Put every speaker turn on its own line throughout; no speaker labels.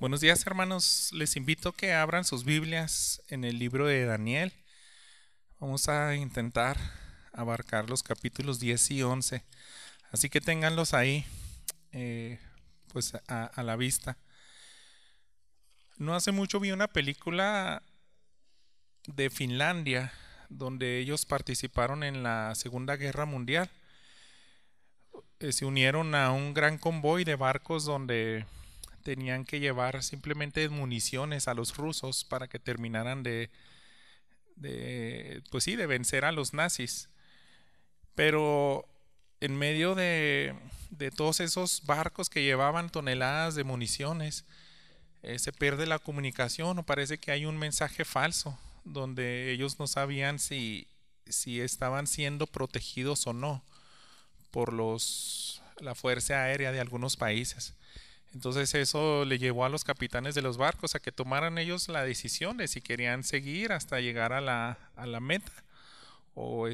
Buenos días, hermanos. Les invito a que abran sus Biblias en el libro de Daniel. Vamos a intentar abarcar los capítulos 10 y 11. Así que ténganlos ahí, eh, pues a la vista. No hace mucho vi una película de Finlandia donde ellos participaron en la Segunda Guerra Mundial. Se unieron a un gran convoy de barcos donde tenían que llevar simplemente municiones a los rusos para que terminaran pues sí, de vencer a los nazis. Pero en medio de todos esos barcos que llevaban toneladas de municiones, se pierde la comunicación o parece que hay un mensaje falso donde ellos no sabían si estaban siendo protegidos o no por la fuerza aérea de algunos países. Entonces eso le llevó a los capitanes de los barcos a que tomaran ellos la decisión de si querían seguir hasta llegar a la meta o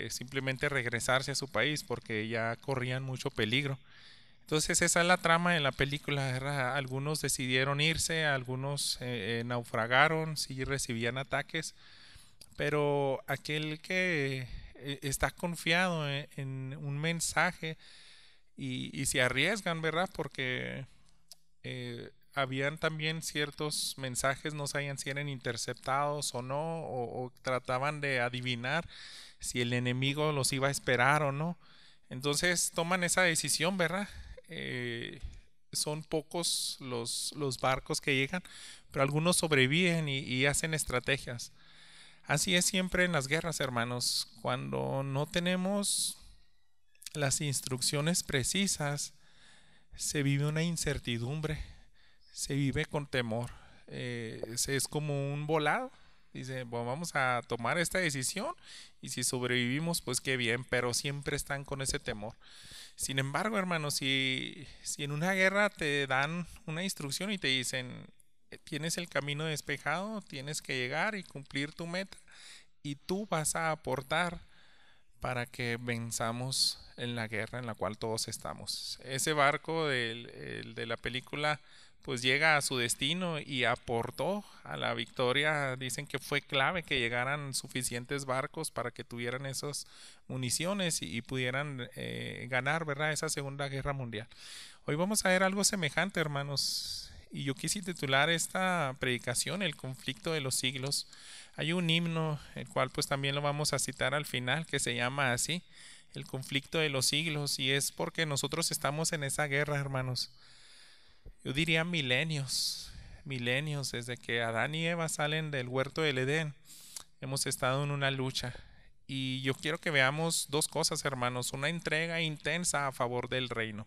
simplemente regresarse a su país porque ya corrían mucho peligro. Entonces esa es la trama de la película, ¿verdad? Algunos decidieron irse, algunos naufragaron, sí recibían ataques, pero aquel que está confiado en un mensaje y se arriesgan, ¿verdad? Porque habían también ciertos mensajes, no sabían si eran interceptados o no, o trataban de adivinar si el enemigo los iba a esperar o no. Entonces toman esa decisión, ¿verdad? Eh, Son pocos los barcos que llegan, pero algunos sobreviven y hacen estrategias. Así es siempre en las guerras, hermanos. Cuando no tenemos las instrucciones precisas, se vive una incertidumbre, se vive con temor. Es como un volado. Dice, bueno, vamos a tomar esta decisión y si sobrevivimos, pues qué bien, pero siempre están con ese temor. Sin embargo, hermanos, si en una guerra te dan una instrucción y te dicen, tienes el camino despejado, tienes que llegar y cumplir tu meta y tú vas a aportar para que venzamos en la guerra en la cual todos estamos. Ese barco de la película pues llega a su destino y aportó a la victoria. Dicen que fue clave que llegaran suficientes barcos para que tuvieran esas municiones y pudieran ganar, ¿verdad? Esa Segunda Guerra Mundial. Hoy vamos a ver algo semejante, hermanos. Y yo quise titular esta predicación El conflicto de los siglos. Hay un himno, el cual pues también lo vamos a citar al final, que se llama así, El conflicto de los siglos, y es porque nosotros estamos en esa guerra, hermanos. Yo diría milenios, milenios, desde que Adán y Eva salen del huerto del Edén, hemos estado en una lucha. Y yo quiero que veamos dos cosas, hermanos, una entrega intensa a favor del reino.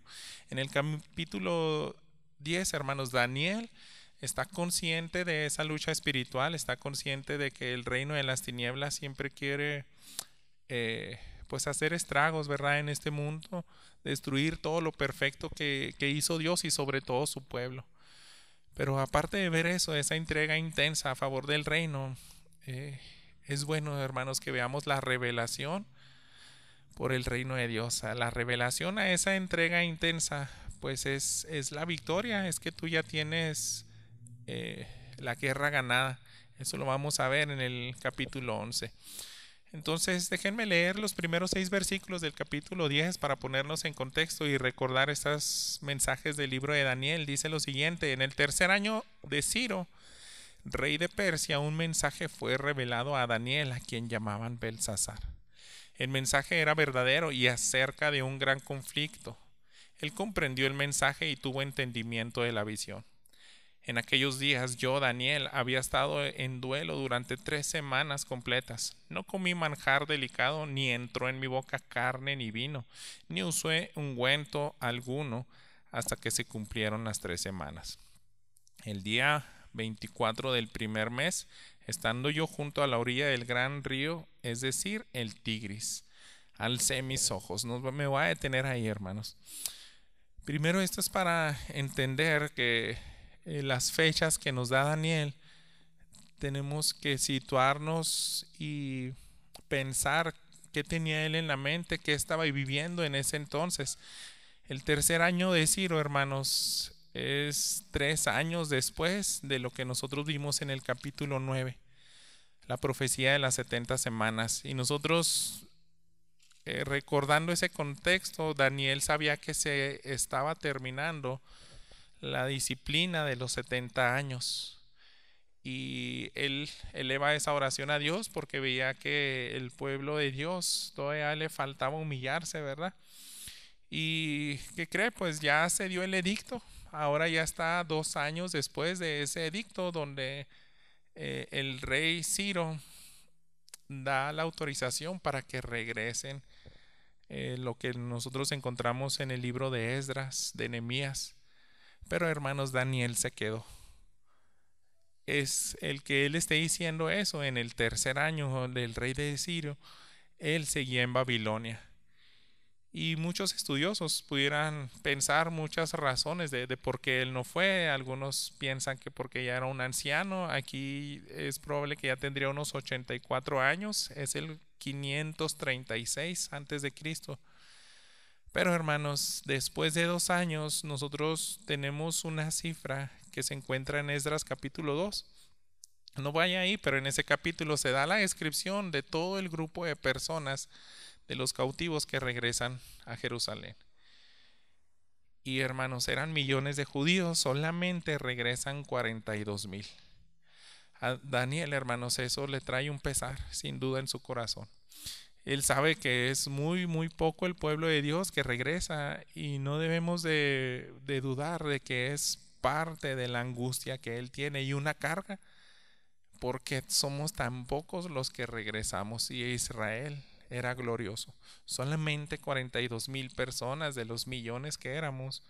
En el capítulo 10, hermanos, Daniel está consciente de esa lucha espiritual, está consciente de que el reino de las tinieblas siempre quiere pues hacer estragos, ¿verdad? En este mundo, destruir todo lo perfecto que hizo Dios y sobre todo su pueblo. Pero aparte de ver eso, esa entrega intensa a favor del reino, eh, es bueno, hermanos, que veamos la revelación por el reino de Dios. La revelación a esa entrega intensa, pues es la victoria, es que tú ya tienes la guerra ganada. Eso lo vamos a ver en el capítulo 11. Entonces, déjenme leer los primeros 6 versículos del capítulo 10 para ponernos en contexto y recordar estos mensajes del libro de Daniel. Dice lo siguiente: en el tercer año de Ciro, rey de Persia, un mensaje fue revelado a Daniel, a quien llamaban Belsasar. El mensaje era verdadero y acerca de un gran conflicto. Él comprendió el mensaje y tuvo entendimiento de la visión. En aquellos días yo, Daniel, había estado en duelo durante 3 semanas completas. No comí manjar delicado, ni entró en mi boca carne ni vino, ni usé ungüento alguno hasta que se cumplieron las 3 semanas. El día 24 del primer mes, estando yo junto a la orilla del gran río, es decir, el Tigris, alcé mis ojos. No me voy a detener ahí, hermanos. Primero, esto es para entender que las fechas que nos da Daniel, tenemos que situarnos y pensar qué tenía él en la mente, qué estaba viviendo en ese entonces. El tercer año de Ciro, hermanos, Es 3 años después de lo que nosotros vimos en el capítulo 9, la profecía de las 70 semanas. Y nosotros, recordando ese contexto, Daniel sabía que se estaba terminando la disciplina de los 70 años. Y él eleva esa oración a Dios porque veía que el pueblo de Dios todavía le faltaba humillarse, ¿verdad? ¿Y qué cree? Pues ya se dio el edicto. Ahora ya está 2 años después de ese edicto donde el rey Ciro da la autorización para que regresen, lo que nosotros encontramos en el libro de Esdras, de Nehemías. Pero hermanos, Daniel se quedó. Es el que él esté diciendo eso en el 3er año del rey de Ciro, él seguía en Babilonia. Y muchos estudiosos pudieran pensar muchas razones de por qué él no fue. Algunos piensan que porque ya era un anciano. Aquí es probable que ya tendría unos 84 años. Es el 536 antes de Cristo. Pero hermanos, después de 2 años nosotros tenemos una cifra que se encuentra en Esdras capítulo 2. No vaya ahí, pero en ese capítulo se da la descripción de todo el grupo de personas, de los cautivos que regresan a Jerusalén. Y hermanos, eran millones de judíos, solamente regresan 42,000. A Daniel, hermanos, eso le trae un pesar, sin duda, en su corazón. Él sabe que es muy, muy poco el pueblo de Dios que regresa, y no debemos de dudar de que es parte de la angustia que él tiene y una carga, porque somos tan pocos los que regresamos y Israel era glorioso. Solamente 42,000 personas de los millones que éramos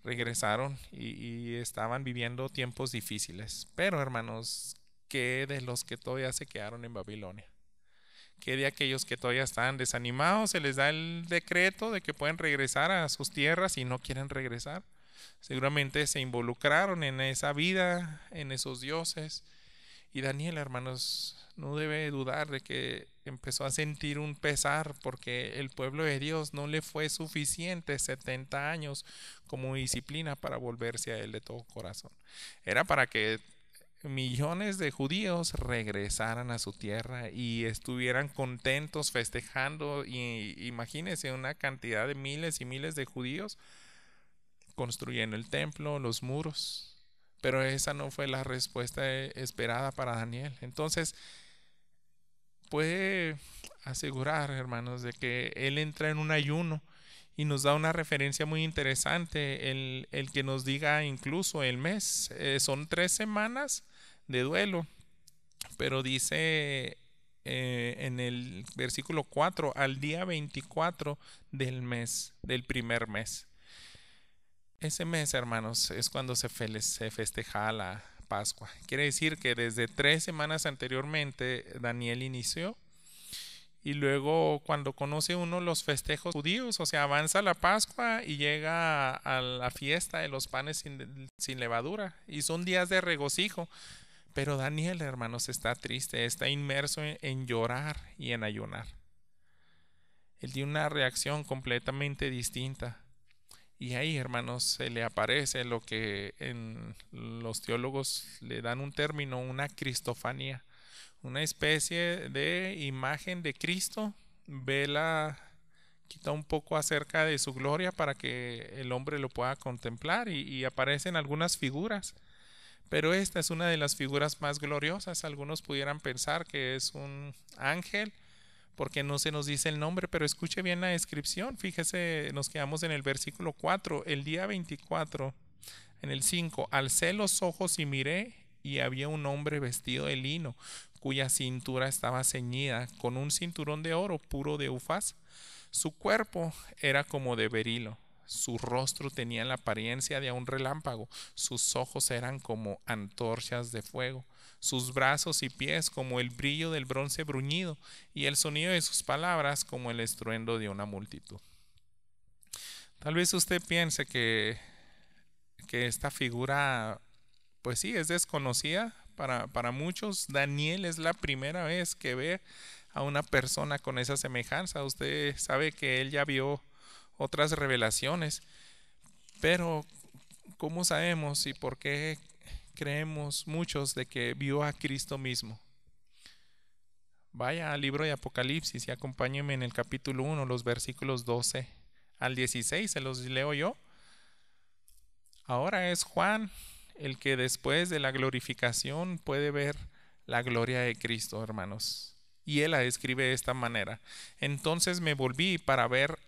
regresaron y estaban viviendo tiempos difíciles. Pero hermanos, ¿qué de los que todavía se quedaron en Babilonia? ¿Qué de aquellos que todavía están desanimados? Se les da el decreto de que pueden regresar a sus tierras y no quieren regresar. Seguramente se involucraron en esa vida, en esos dioses. Y Daniel, hermanos, no debe dudar de que empezó a sentir un pesar porque el pueblo de Dios no le fue suficiente 70 años como disciplina para volverse a él de todo corazón. Era para que millones de judíos regresaran a su tierra y estuvieran contentos festejando. Y imagínense una cantidad de miles y miles de judíos construyendo el templo, los muros. Pero esa no fue la respuesta esperada para Daniel. Entonces, puede asegurar, hermanos, de que él entra en un ayuno, y nos da una referencia muy interesante, el que nos diga incluso el mes. Son 3 semanas de duelo, pero dice en el versículo 4, al día 24 del mes, del primer mes. Ese mes, hermanos, es cuando se festeja la Pascua. Quiere decir que desde 3 semanas anteriormente Daniel inició, y luego cuando conoce uno los festejos judíos, o sea, avanza la Pascua y llega a la fiesta de los panes sin levadura, y son días de regocijo. Pero Daniel, hermanos, está triste, está inmerso en llorar y en ayunar. Él tiene una reacción completamente distinta. Y ahí, hermanos, se le aparece lo que en los teólogos le dan un término, una cristofanía, una especie de imagen de Cristo. Quita un poco acerca de su gloria para que el hombre lo pueda contemplar, y aparecen algunas figuras. Pero esta es una de las figuras más gloriosas. Algunos pudieran pensar que es un ángel, porque no se nos dice el nombre, pero escuche bien la descripción. Fíjese, nos quedamos en el versículo 4. El día 24, en el 5, alcé los ojos y miré, y había un hombre vestido de lino, cuya cintura estaba ceñida con un cinturón de oro puro de Ufaz. Su cuerpo era como de berilo, su rostro tenía la apariencia de un relámpago, sus ojos eran como antorchas de fuego, sus brazos y pies como el brillo del bronce bruñido, y el sonido de sus palabras como el estruendo de una multitud. Tal vez usted piense que esta figura, pues sí, es desconocida para muchos. Daniel es la primera vez que ve a una persona con esa semejanza. Usted sabe que él ya vio otras revelaciones, pero ¿cómo sabemos y por qué creemos muchos de que vio a Cristo mismo? Vaya al libro de Apocalipsis y acompáñenme en el capítulo 1, los versículos 12 al 16, se los leo yo. Ahora es Juan el que después de la glorificación puede ver la gloria de Cristo, hermanos. Y él la describe de esta manera. Entonces me volví para ver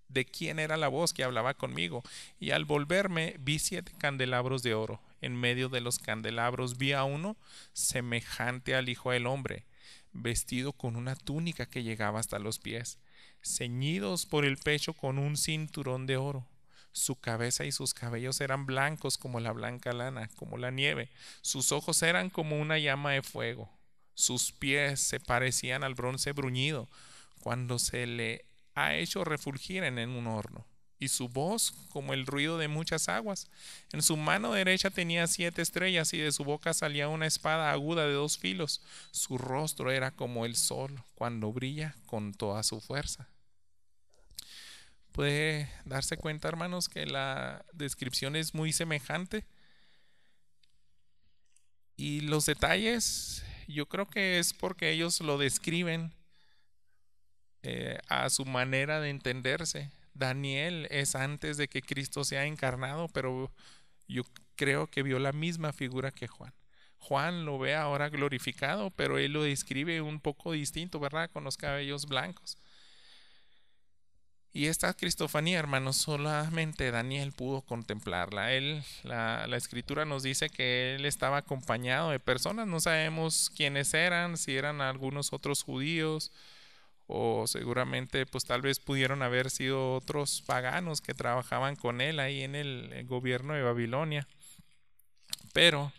de quién era la voz que hablaba conmigo. Y al volverme vi 7 candelabros de oro. En medio de los candelabros vi a uno semejante al Hijo del Hombre, vestido con una túnica que llegaba hasta los pies, ceñidos por el pecho con un cinturón de oro. Su cabeza y sus cabellos eran blancos como la blanca lana, como la nieve. Sus ojos eran como una llama de fuego. Sus pies se parecían al bronce bruñido cuando se le ha hecho refulgir en un horno. Y su voz como el ruido de muchas aguas. En su mano derecha tenía 7 estrellas y de su boca salía una espada aguda de 2 filos. Su rostro era como el sol cuando brilla con toda su fuerza. Puede darse cuenta, hermanos, que la descripción es muy semejante. Y los detalles, yo creo que es porque ellos lo describen a su manera de entenderse. Daniel es antes de que Cristo sea encarnado, pero yo creo que vio la misma figura que Juan. Juan lo ve ahora glorificado, pero él lo describe un poco distinto, ¿verdad? Con los cabellos blancos. Y esta cristofanía, hermanos, solamente Daniel pudo contemplarla. La escritura nos dice que él estaba acompañado de personas, no sabemos quiénes eran, si eran algunos otros judíos o seguramente pues tal vez pudieron haber sido otros paganos que trabajaban con él ahí en el gobierno de Babilonia. Pero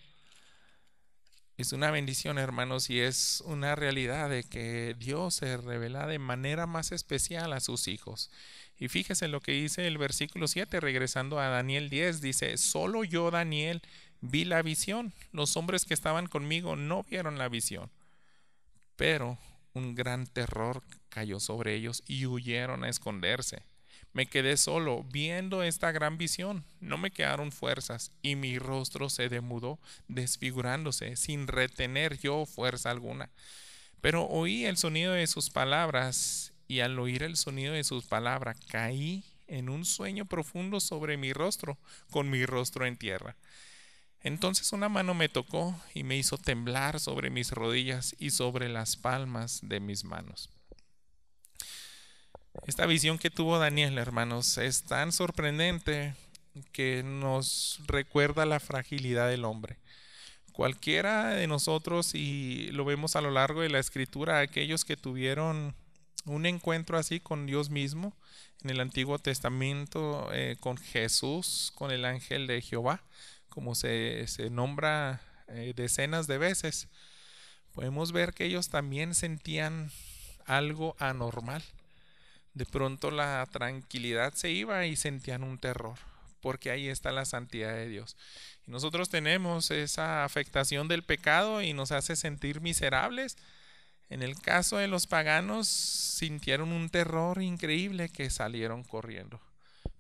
es una bendición, hermanos, y es una realidad de que Dios se revela de manera más especial a sus hijos. Y fíjese lo que dice el versículo 7, regresando a Daniel 10, dice, solo yo, Daniel, vi la visión. Los hombres que estaban conmigo no vieron la visión. Pero un gran terror cayó sobre ellos y huyeron a esconderse. Me quedé solo viendo esta gran visión, no me quedaron fuerzas y mi rostro se demudó, desfigurándose, sin retener yo fuerza alguna. Pero oí el sonido de sus palabras y al oír el sonido de sus palabras caí en un sueño profundo sobre mi rostro, con mi rostro en tierra. Entonces una mano me tocó y me hizo temblar sobre mis rodillas y sobre las palmas de mis manos. Esta visión que tuvo Daniel, hermanos, es tan sorprendente que nos recuerda la fragilidad del hombre. Cualquiera de nosotros, y lo vemos a lo largo de la escritura, aquellos que tuvieron un encuentro así con Dios mismo en el Antiguo Testamento, con Jesús, con el ángel de Jehová, como se nombra decenas de veces, podemos ver que ellos también sentían algo anormal. De pronto la tranquilidad se iba y sentían un terror, porque ahí está la santidad de Dios. Y nosotros tenemos esa afectación del pecado y nos hace sentir miserables. En el caso de los paganos, sintieron un terror increíble que salieron corriendo.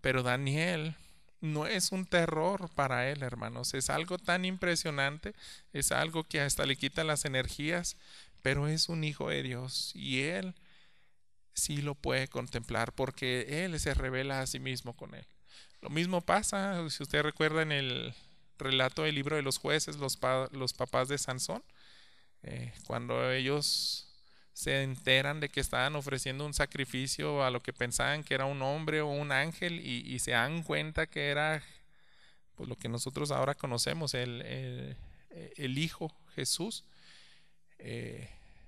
Pero Daniel no es un terror para él, hermanos. Es algo tan impresionante, es algo que hasta le quita las energías, pero es un hijo de Dios y él sí lo puede contemplar porque él se revela a sí mismo con él. Lo mismo pasa, si usted recuerda en el relato del libro de los jueces, los papás de Sansón, cuando ellos se enteran de que estaban ofreciendo un sacrificio a lo que pensaban que era un hombre o un ángel y se dan cuenta que era pues, lo que nosotros ahora conocemos, el Hijo Jesús.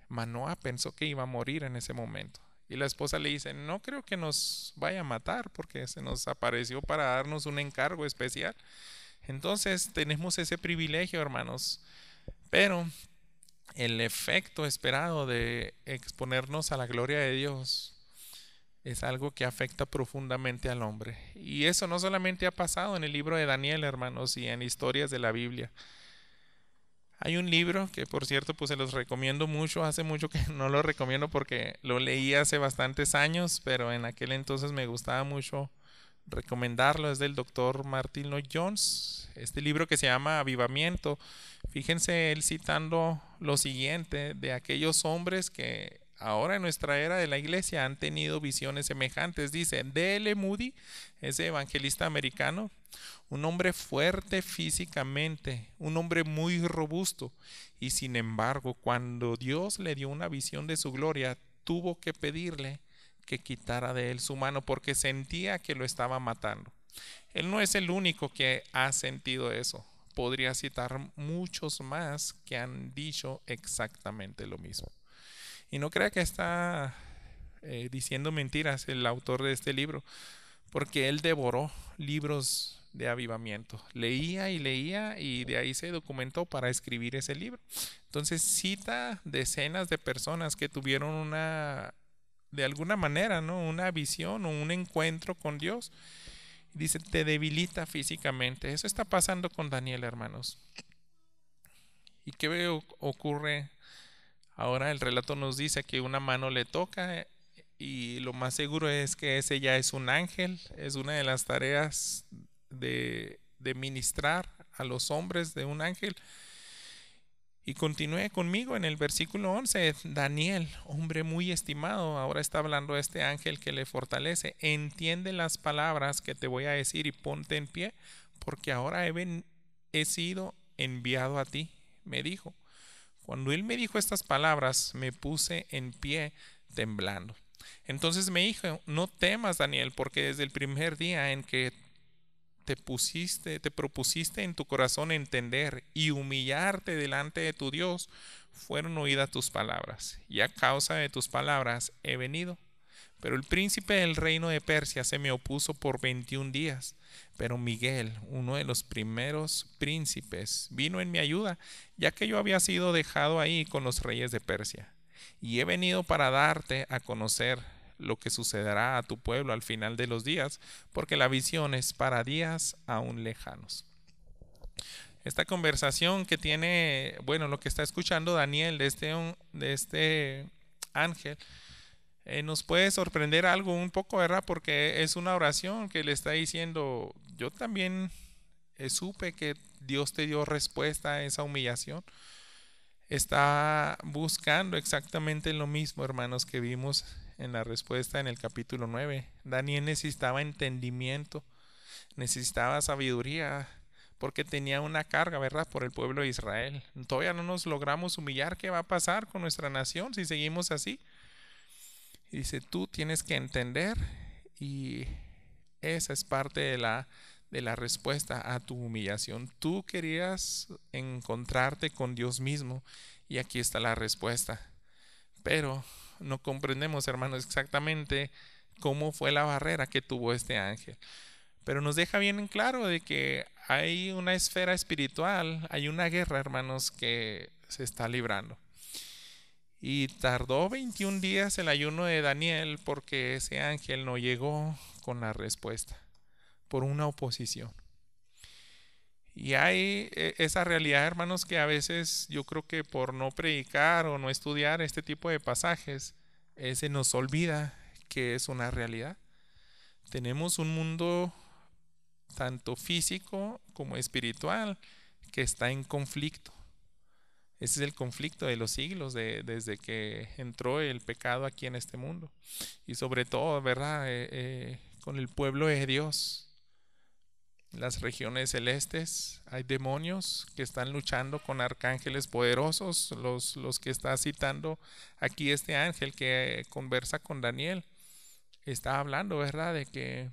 Manoah pensó que iba a morir en ese momento. Y la esposa le dice, no creo que nos vaya a matar porque se nos apareció para darnos un encargo especial. Entonces tenemos ese privilegio, hermanos. Pero el efecto esperado de exponernos a la gloria de Dios es algo que afecta profundamente al hombre. Y eso no solamente ha pasado en el libro de Daniel, hermanos, y en historias de la Biblia. Hay un libro que, por cierto, pues se los recomiendo mucho. Hace mucho que no lo recomiendo porque lo leí hace bastantes años, pero en aquel entonces me gustaba mucho recomendarlo, es del doctor Martin Lloyd Jones, este libro que se llama Avivamiento. Fíjense él citando lo siguiente de aquellos hombres que ahora en nuestra era de la iglesia han tenido visiones semejantes. Dice, D.L. Moody, ese evangelista americano, un hombre fuerte físicamente, un hombre muy robusto, y sin embargo, cuando Dios le dio una visión de su gloria, tuvo que pedirle que quitara de él su mano porque sentía que lo estaba matando. Él no es el único que ha sentido eso. Podría citar muchos más que han dicho exactamente lo mismo. Y no crea que está diciendo mentiras el autor de este libro, porque él devoró libros de avivamiento. Leía y leía y de ahí se documentó para escribir ese libro. Entonces cita decenas de personas que tuvieron de alguna manera, ¿no?, una visión o un encuentro con Dios. Dice, te debilita físicamente. Eso está pasando con Daniel, hermanos. ¿Y qué ocurre? Ahora el relato nos dice que una mano le toca y lo más seguro es que ese ya es un ángel. Es una de las tareas de ministrar a los hombres de un ángel. Y continúe conmigo en el versículo 11. Daniel, hombre muy estimado, ahora está hablando este ángel que le fortalece. Entiende las palabras que te voy a decir y ponte en pie, porque ahora he sido enviado a ti, me dijo. Cuando él me dijo estas palabras, me puse en pie temblando. Entonces me dijo, no temas, Daniel, porque desde el primer día en que te propusiste en tu corazón entender y humillarte delante de tu Dios, fueron oídas tus palabras, y a causa de tus palabras he venido. Pero el príncipe del reino de Persia se me opuso por 21 días. Pero Miguel, uno de los primeros príncipes, vino en mi ayuda, ya que yo había sido dejado ahí con los reyes de Persia. Y he venido para darte a conocer lo que sucederá a tu pueblo al final de los días, porque la visión es para días aún lejanos. Esta conversación que tiene, bueno, lo que está escuchando Daniel de este ángel, nos puede sorprender algo un poco, ¿verdad? Porque es una oración que le está diciendo, yo también supe que Dios te dio respuesta a esa humillación. Está buscando exactamente lo mismo, hermanos, que vimos en la respuesta en el capítulo 9. Daniel necesitaba entendimiento, necesitaba sabiduría, porque tenía una carga, ¿verdad?, por el pueblo de Israel. Todavía no nos logramos humillar. ¿Qué va a pasar con nuestra nación si seguimos así? Y dice, tú tienes que entender, y esa es parte de la respuesta a tu humillación. Tú querías encontrarte con Dios mismo y aquí está la respuesta. Pero no comprendemos, hermanos, exactamente cómo fue la barrera que tuvo este ángel. Pero nos deja bien en claro de que hay una esfera espiritual, hay una guerra, hermanos, que se está librando. Y tardó 21 días el ayuno de Daniel porque ese ángel no llegó con la respuesta, por una oposición. Y hay esa realidad, hermanos, que a veces yo creo que por no predicar o no estudiar este tipo de pasajes, se nos olvida que es una realidad. Tenemos un mundo tanto físico como espiritual que está en conflicto. Ese es el conflicto de los siglos, desde que entró el pecado aquí en este mundo. Y sobre todo, ¿verdad?, con el pueblo de Dios. En las regiones celestes hay demonios que están luchando con arcángeles poderosos, los que está citando aquí este ángel que conversa con Daniel. Está hablando, ¿verdad?, de que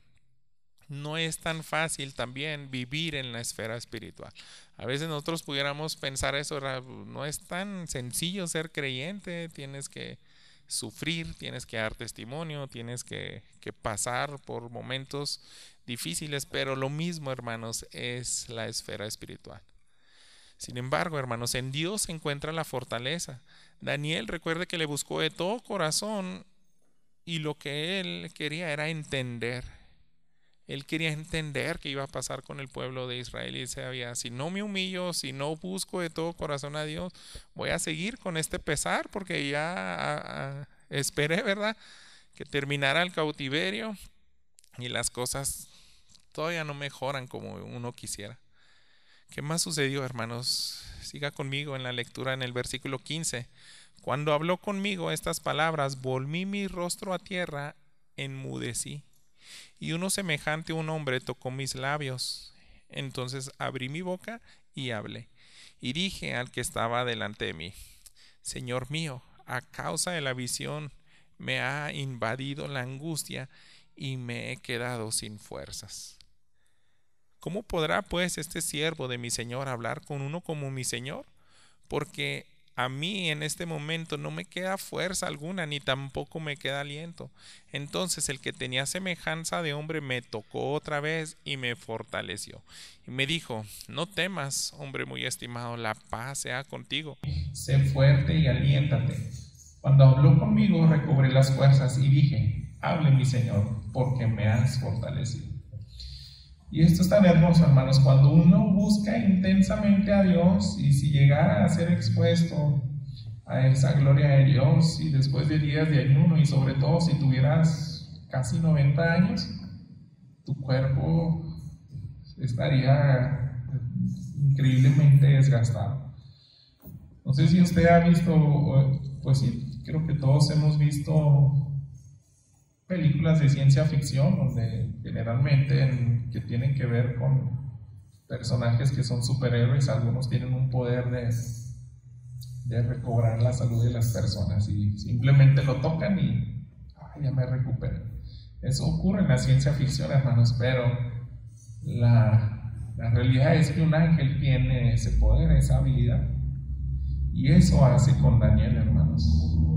no es tan fácil también vivir en la esfera espiritual. A veces nosotros pudiéramos pensar eso, no es tan sencillo ser creyente, tienes que sufrir, tienes que dar testimonio, tienes que pasar por momentos difíciles, pero lo mismo, hermanos, es la esfera espiritual. Sin embargo, hermanos, en Dios se encuentra la fortaleza. Daniel, recuerde que le buscó de todo corazón y lo que él quería era entender. Él quería entender qué iba a pasar con el pueblo de Israel y sabía, si no me humillo, si no busco de todo corazón a Dios, voy a seguir con este pesar porque ya esperé, ¿verdad?, que terminara el cautiverio y las cosas todavía no mejoran como uno quisiera. ¿Qué más sucedió, hermanos? Siga conmigo en la lectura en el versículo 15. Cuando habló conmigo estas palabras, volví mi rostro a tierra, enmudecí, y uno semejante a un hombre tocó mis labios. Entonces abrí mi boca y hablé, y dije al que estaba delante de mí: Señor mío, a causa de la visión me ha invadido la angustia y me he quedado sin fuerzas. ¿Cómo podrá pues este siervo de mi Señor hablar con uno como mi Señor? Porque a mí en este momento no me queda fuerza alguna, ni tampoco me queda aliento. Entonces el que tenía semejanza de hombre me tocó otra vez y me fortaleció. Y me dijo: no temas, hombre muy estimado, la paz sea contigo. Sé fuerte y aliéntate. Cuando habló conmigo recobré las fuerzas y dije: hable mi Señor, porque me has fortalecido. Y esto es tan hermoso, hermanos, cuando uno busca intensamente a Dios, y si llegara a ser expuesto a esa gloria de Dios, y después de días de ayuno, y sobre todo si tuvieras casi 90 años, tu cuerpo estaría increíblemente desgastado. No sé si usted ha visto, pues sí, creo que todos hemos visto películas de ciencia ficción, donde generalmente que tienen que ver con personajes que son superhéroes. Algunos tienen un poder de recobrar la salud de las personas y simplemente lo tocan y ya me recuperé. Eso ocurre en la ciencia ficción, hermanos, pero la realidad es que un ángel tiene ese poder, esa habilidad, y eso hace con Daniel, hermanos.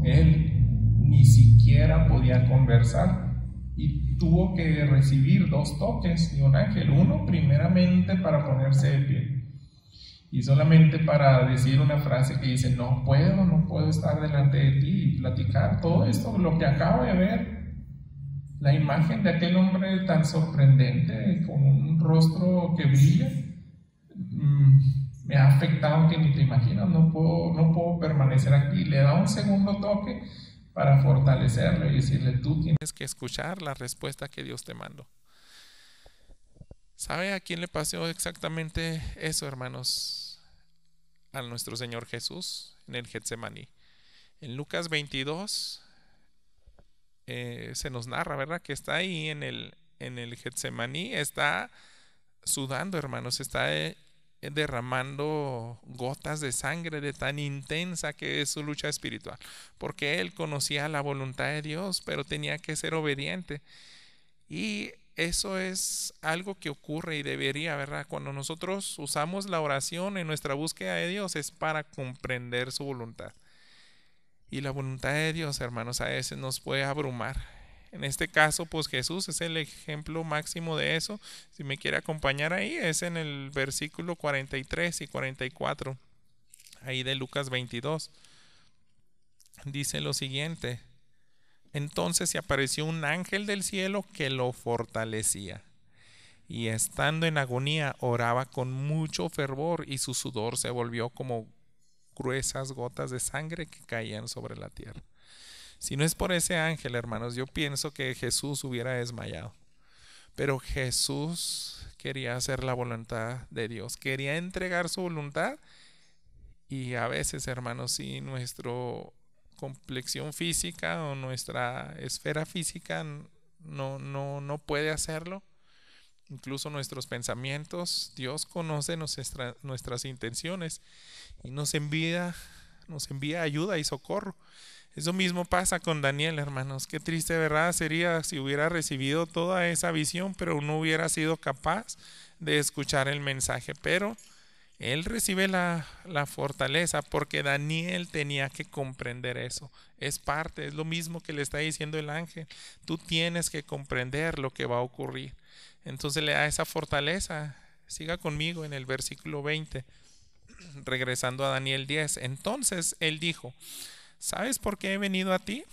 Él ni siquiera podía conversar y tuvo que recibir 2 toques de un ángel. Uno primeramente para ponerse de pie, y solamente para decir una frase que dice: no puedo estar delante de ti y platicar todo esto, lo que acabo de ver, la imagen de aquel hombre tan sorprendente con un rostro que brilla, me ha afectado que ni te imaginas. No puedo permanecer aquí. Le da un segundo toque para fortalecerlo y decirle: tú tienes que escuchar la respuesta que Dios te mandó. ¿Sabe a quién le pasó exactamente eso, hermanos? A nuestro Señor Jesús en el Getsemaní. En Lucas 22 se nos narra, ¿verdad?, que está ahí en el Getsemaní, está sudando, hermanos, está derramando gotas de sangre de tan intensa que es su lucha espiritual, porque él conocía la voluntad de Dios, pero tenía que ser obediente. Y eso es algo que ocurre y debería, ¿verdad? Cuando nosotros usamos la oración en nuestra búsqueda de Dios, es para comprender su voluntad. Y la voluntad de Dios, hermanos, a veces nos puede abrumar. En este caso, pues Jesús es el ejemplo máximo de eso. Si me quiere acompañar ahí, es en el versículo 43 y 44, ahí de Lucas 22. Dice lo siguiente: entonces se apareció un ángel del cielo que lo fortalecía, y estando en agonía oraba con mucho fervor, y su sudor se volvió como gruesas gotas de sangre que caían sobre la tierra. Si no es por ese ángel, hermanos, yo pienso que Jesús hubiera desmayado. Pero Jesús quería hacer la voluntad de Dios, quería entregar su voluntad. Y a veces, hermanos, si nuestra complexión física o nuestra esfera física no puede hacerlo, incluso nuestros pensamientos, Dios conoce nuestras intenciones y nos envía ayuda y socorro. Eso mismo pasa con Daniel, hermanos. Qué triste, ¿verdad? Sería si hubiera recibido toda esa visión, pero no hubiera sido capaz de escuchar el mensaje. Pero él recibe la fortaleza porque Daniel tenía que comprender eso. Es lo mismo que le está diciendo el ángel. Tú tienes que comprender lo que va a ocurrir. Entonces le da esa fortaleza. Siga conmigo en el versículo 20, regresando a Daniel 10. Entonces él dijo: ¿sabes por qué he venido a ti?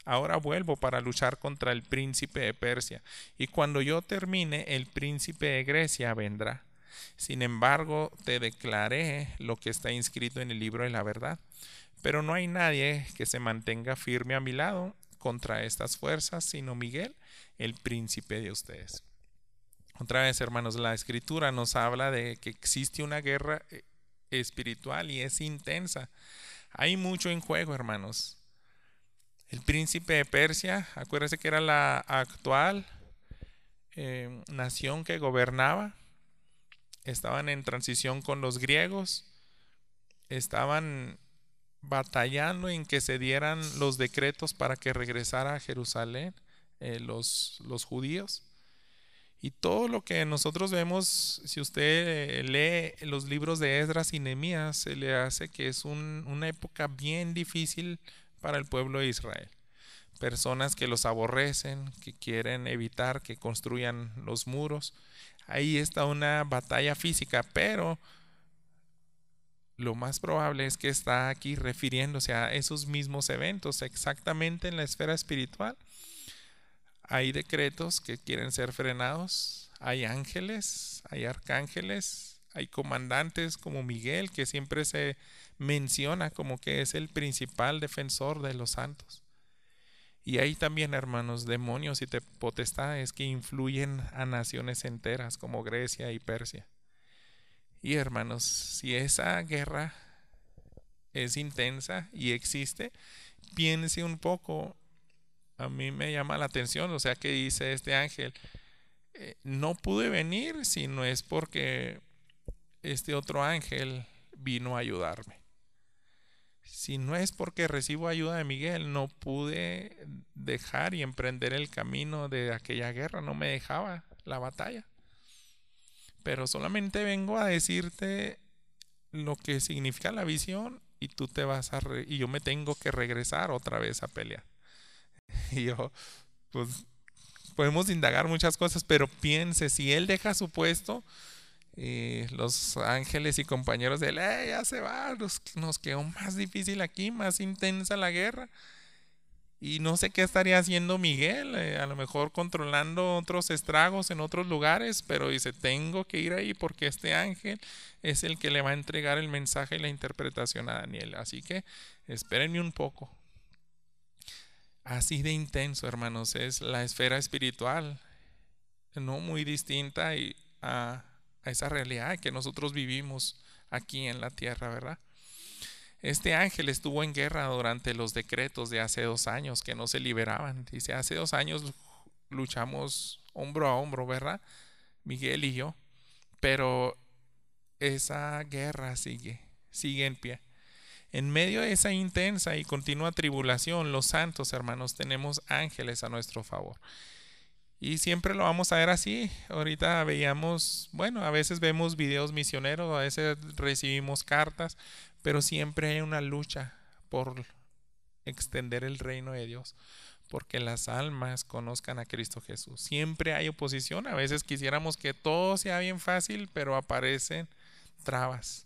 Ahora vuelvo para luchar contra el príncipe de Persia, y cuando yo termine, el príncipe de Grecia vendrá. Sin embargo, te declaré lo que está inscrito en el libro de la verdad. Pero no hay nadie que se mantenga firme a mi lado contra estas fuerzas, sino Miguel, el príncipe de ustedes. Otra vez, hermanos, la escritura nos habla de que existe una guerra espiritual y es intensa. Hay mucho en juego, hermanos. El príncipe de Persia, acuérdense que era la actual nación que gobernaba. Estaban en transición con los griegos. Estaban batallando en que se dieran los decretos para que regresara a Jerusalén los judíos. Y todo lo que nosotros vemos, si usted lee los libros de Esdras y Nehemías, se le hace que es una época bien difícil para el pueblo de Israel. Personas que los aborrecen, que quieren evitar que construyan los muros. Ahí está una batalla física, pero lo más probable es que está aquí refiriéndose a esos mismos eventos, exactamente en la esfera espiritual. Hay decretos que quieren ser frenados, hay ángeles, hay arcángeles, hay comandantes como Miguel, que siempre se menciona como que es el principal defensor de los santos. Y hay también, hermanos, demonios y potestades que influyen a naciones enteras como Grecia y Persia. Y hermanos, si esa guerra es intensa y existe, piense un poco. A mí me llama la atención, o sea, que dice este ángel, no pude venir si no es porque este otro ángel vino a ayudarme. Si no es porque recibo ayuda de Miguel, no pude dejar y emprender el camino de aquella guerra, no me dejaba la batalla. Pero solamente vengo a decirte lo que significa la visión y tú te vas y yo me tengo que regresar otra vez a pelear. Y yo, pues podemos indagar muchas cosas, pero piense, si él deja su puesto, los ángeles y compañeros de él, ya se va, nos quedó más difícil aquí, más intensa la guerra. Y no sé qué estaría haciendo Miguel, a lo mejor controlando otros estragos en otros lugares, pero dice, tengo que ir ahí porque este ángel es el que le va a entregar el mensaje y la interpretación a Daniel. Así que espérenme un poco. Así de intenso, hermanos, es la esfera espiritual, no muy distinta a esa realidad que nosotros vivimos aquí en la tierra, ¿verdad? Este ángel estuvo en guerra durante los decretos de hace 2 años que no se liberaban. Dice, hace 2 años luchamos hombro a hombro, ¿verdad? Miguel y yo. Pero esa guerra sigue en pie. En medio de esa intensa y continua tribulación, los santos hermanos tenemos ángeles a nuestro favor. Y siempre lo vamos a ver así. Ahorita veíamos, bueno, a veces vemos videos misioneros, a veces recibimos cartas, pero siempre hay una lucha por extender el reino de Dios, porque las almas conozcan a Cristo Jesús. Siempre hay oposición, a veces quisiéramos que todo sea bien fácil, pero aparecen trabas.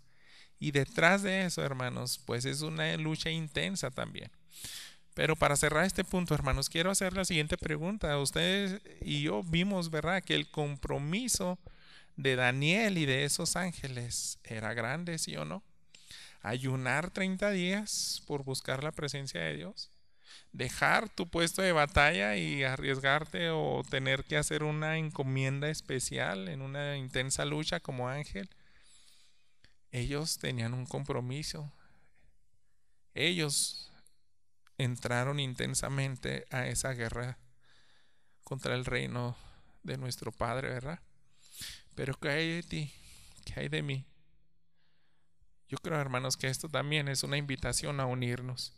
Y detrás de eso, hermanos, pues es una lucha intensa también. Pero para cerrar este punto, hermanos, quiero hacer la siguiente pregunta. Ustedes y yo vimos, ¿verdad?, que el compromiso de Daniel y de esos ángeles era grande, ¿sí o no? Ayunar 30 días por buscar la presencia de Dios. Dejar tu puesto de batalla y arriesgarte o tener que hacer una encomienda especial en una intensa lucha como ángel. Ellos tenían un compromiso. Ellos entraron intensamente a esa guerra contra el reino de nuestro Padre, ¿verdad? Pero ¿qué hay de ti? ¿Qué hay de mí? Yo creo, hermanos, que esto también es una invitación a unirnos,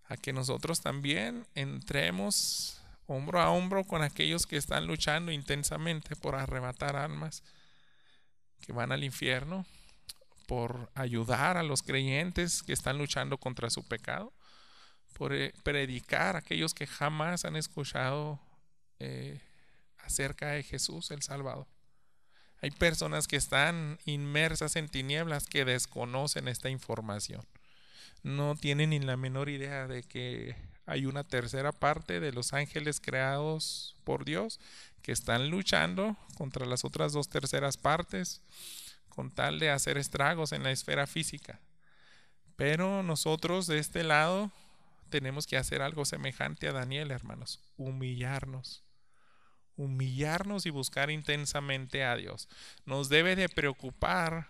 a que nosotros también entremos hombro a hombro con aquellos que están luchando intensamente por arrebatar almas que van al infierno, por ayudar a los creyentes que están luchando contra su pecado, por predicar a aquellos que jamás han escuchado acerca de Jesús el Salvador. Hay personas que están inmersas en tinieblas que desconocen esta información. No tienen ni la menor idea de que hay una tercera parte de los ángeles creados por Dios que están luchando contra las otras 2/3 con tal de hacer estragos en la esfera física. Pero nosotros de este lado tenemos que hacer algo semejante a Daniel, hermanos, humillarnos humillarnos y buscar intensamente a Dios. Nos debe de preocupar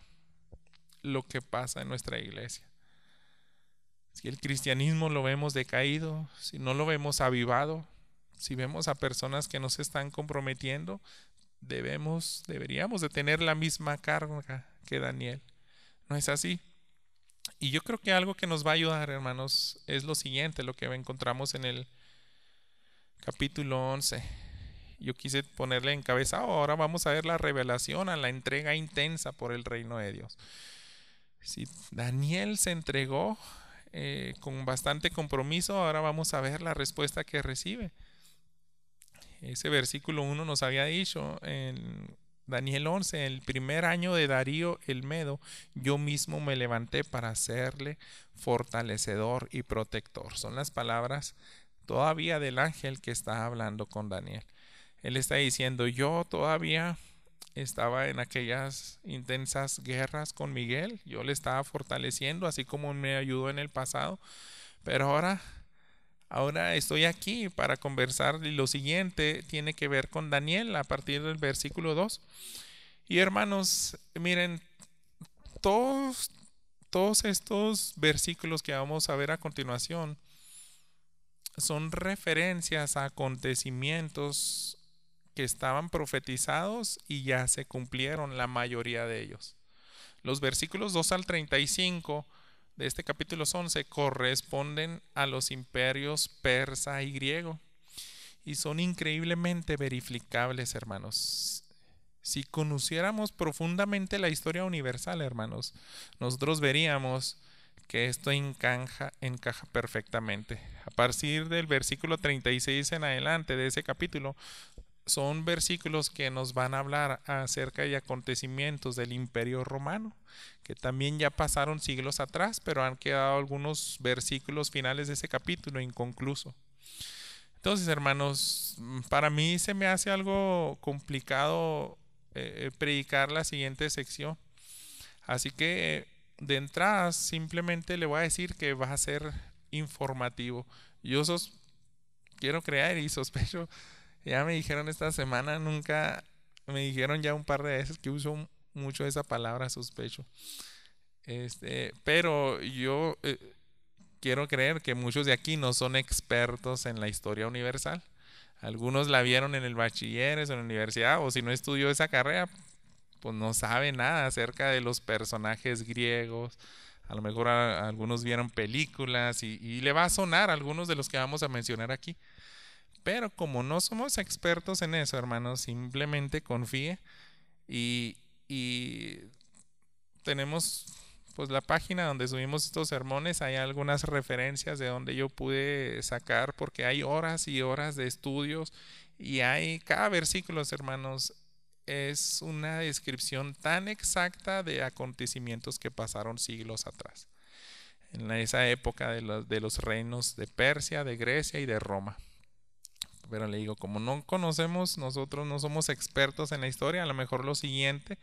lo que pasa en nuestra iglesia. Si el cristianismo lo vemos decaído, si no lo vemos avivado, si vemos a personas que no se están comprometiendo, deberíamos de tener la misma carga que Daniel. ¿No es así? Y yo creo que algo que nos va a ayudar, hermanos, es lo siguiente, lo que encontramos en el capítulo 11. Yo quise ponerle encabezado, ahora vamos a ver la revelación a la entrega intensa por el reino de Dios. Si Daniel se entregó con bastante compromiso, ahora vamos a ver la respuesta que recibe. Ese versículo 1 nos había dicho en Daniel 11, el primer año de Darío el Medo, yo mismo me levanté para hacerle fortalecedor y protector. Son las palabras todavía del ángel que está hablando con Daniel. Él está diciendo, yo todavía estaba en aquellas intensas guerras con Miguel, yo le estaba fortaleciendo, así como me ayudó en el pasado, pero ahora estoy aquí para conversar y lo siguiente tiene que ver con Daniel a partir del versículo 2. Y hermanos, miren, todos estos versículos que vamos a ver a continuación son referencias a acontecimientos que estaban profetizados y ya se cumplieron la mayoría de ellos. Los versículos 2 al 35 de este capítulo 11 corresponden a los imperios persa y griego y son increíblemente verificables, hermanos. Si conociéramos profundamente la historia universal, hermanos, nosotros veríamos que esto encaja perfectamente. A partir del versículo 36 en adelante de ese capítulo, son versículos que nos van a hablar acerca de acontecimientos del Imperio Romano, que también ya pasaron siglos atrás, pero han quedado algunos versículos finales de ese capítulo inconcluso. Entonces, hermanos, para mí se me hace algo complicado predicar la siguiente sección. Así que de entrada simplemente le voy a decir que va a ser informativo. Yo quiero creer y sospecho. Ya me dijeron esta semana, me dijeron ya un par de veces que uso mucho esa palabra, sospecho. Pero yo quiero creer que muchos de aquí no son expertos en la historia universal. Algunos la vieron en el bachilleres o en la universidad, o si no estudió esa carrera, pues no sabe nada acerca de los personajes griegos. A lo mejor algunos vieron películas y le va a sonar a algunos de los que vamos a mencionar aquí. Pero como no somos expertos en eso, hermanos, simplemente confíe y tenemos pues la página donde subimos estos sermones, hay algunas referencias de donde yo pude sacar porque hay horas y horas de estudios y cada versículo, hermanos, es una descripción tan exacta de acontecimientos que pasaron siglos atrás, en esa época de los reinos de Persia, de Grecia y de Roma. Pero le digo, como no conocemos, nosotros no somos expertos en la historia, a lo mejor lo siguiente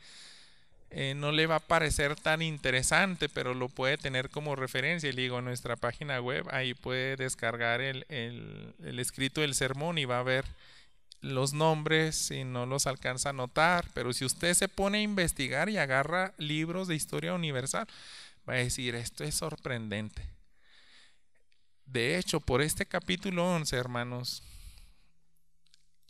no le va a parecer tan interesante, pero lo puede tener como referencia. Y le digo, en nuestra página web, ahí puede descargar el escrito del sermón y va a ver los nombres si no los alcanza a notar. Pero si usted se pone a investigar y agarra libros de historia universal, va a decir, esto es sorprendente. De hecho, por este capítulo 11, hermanos,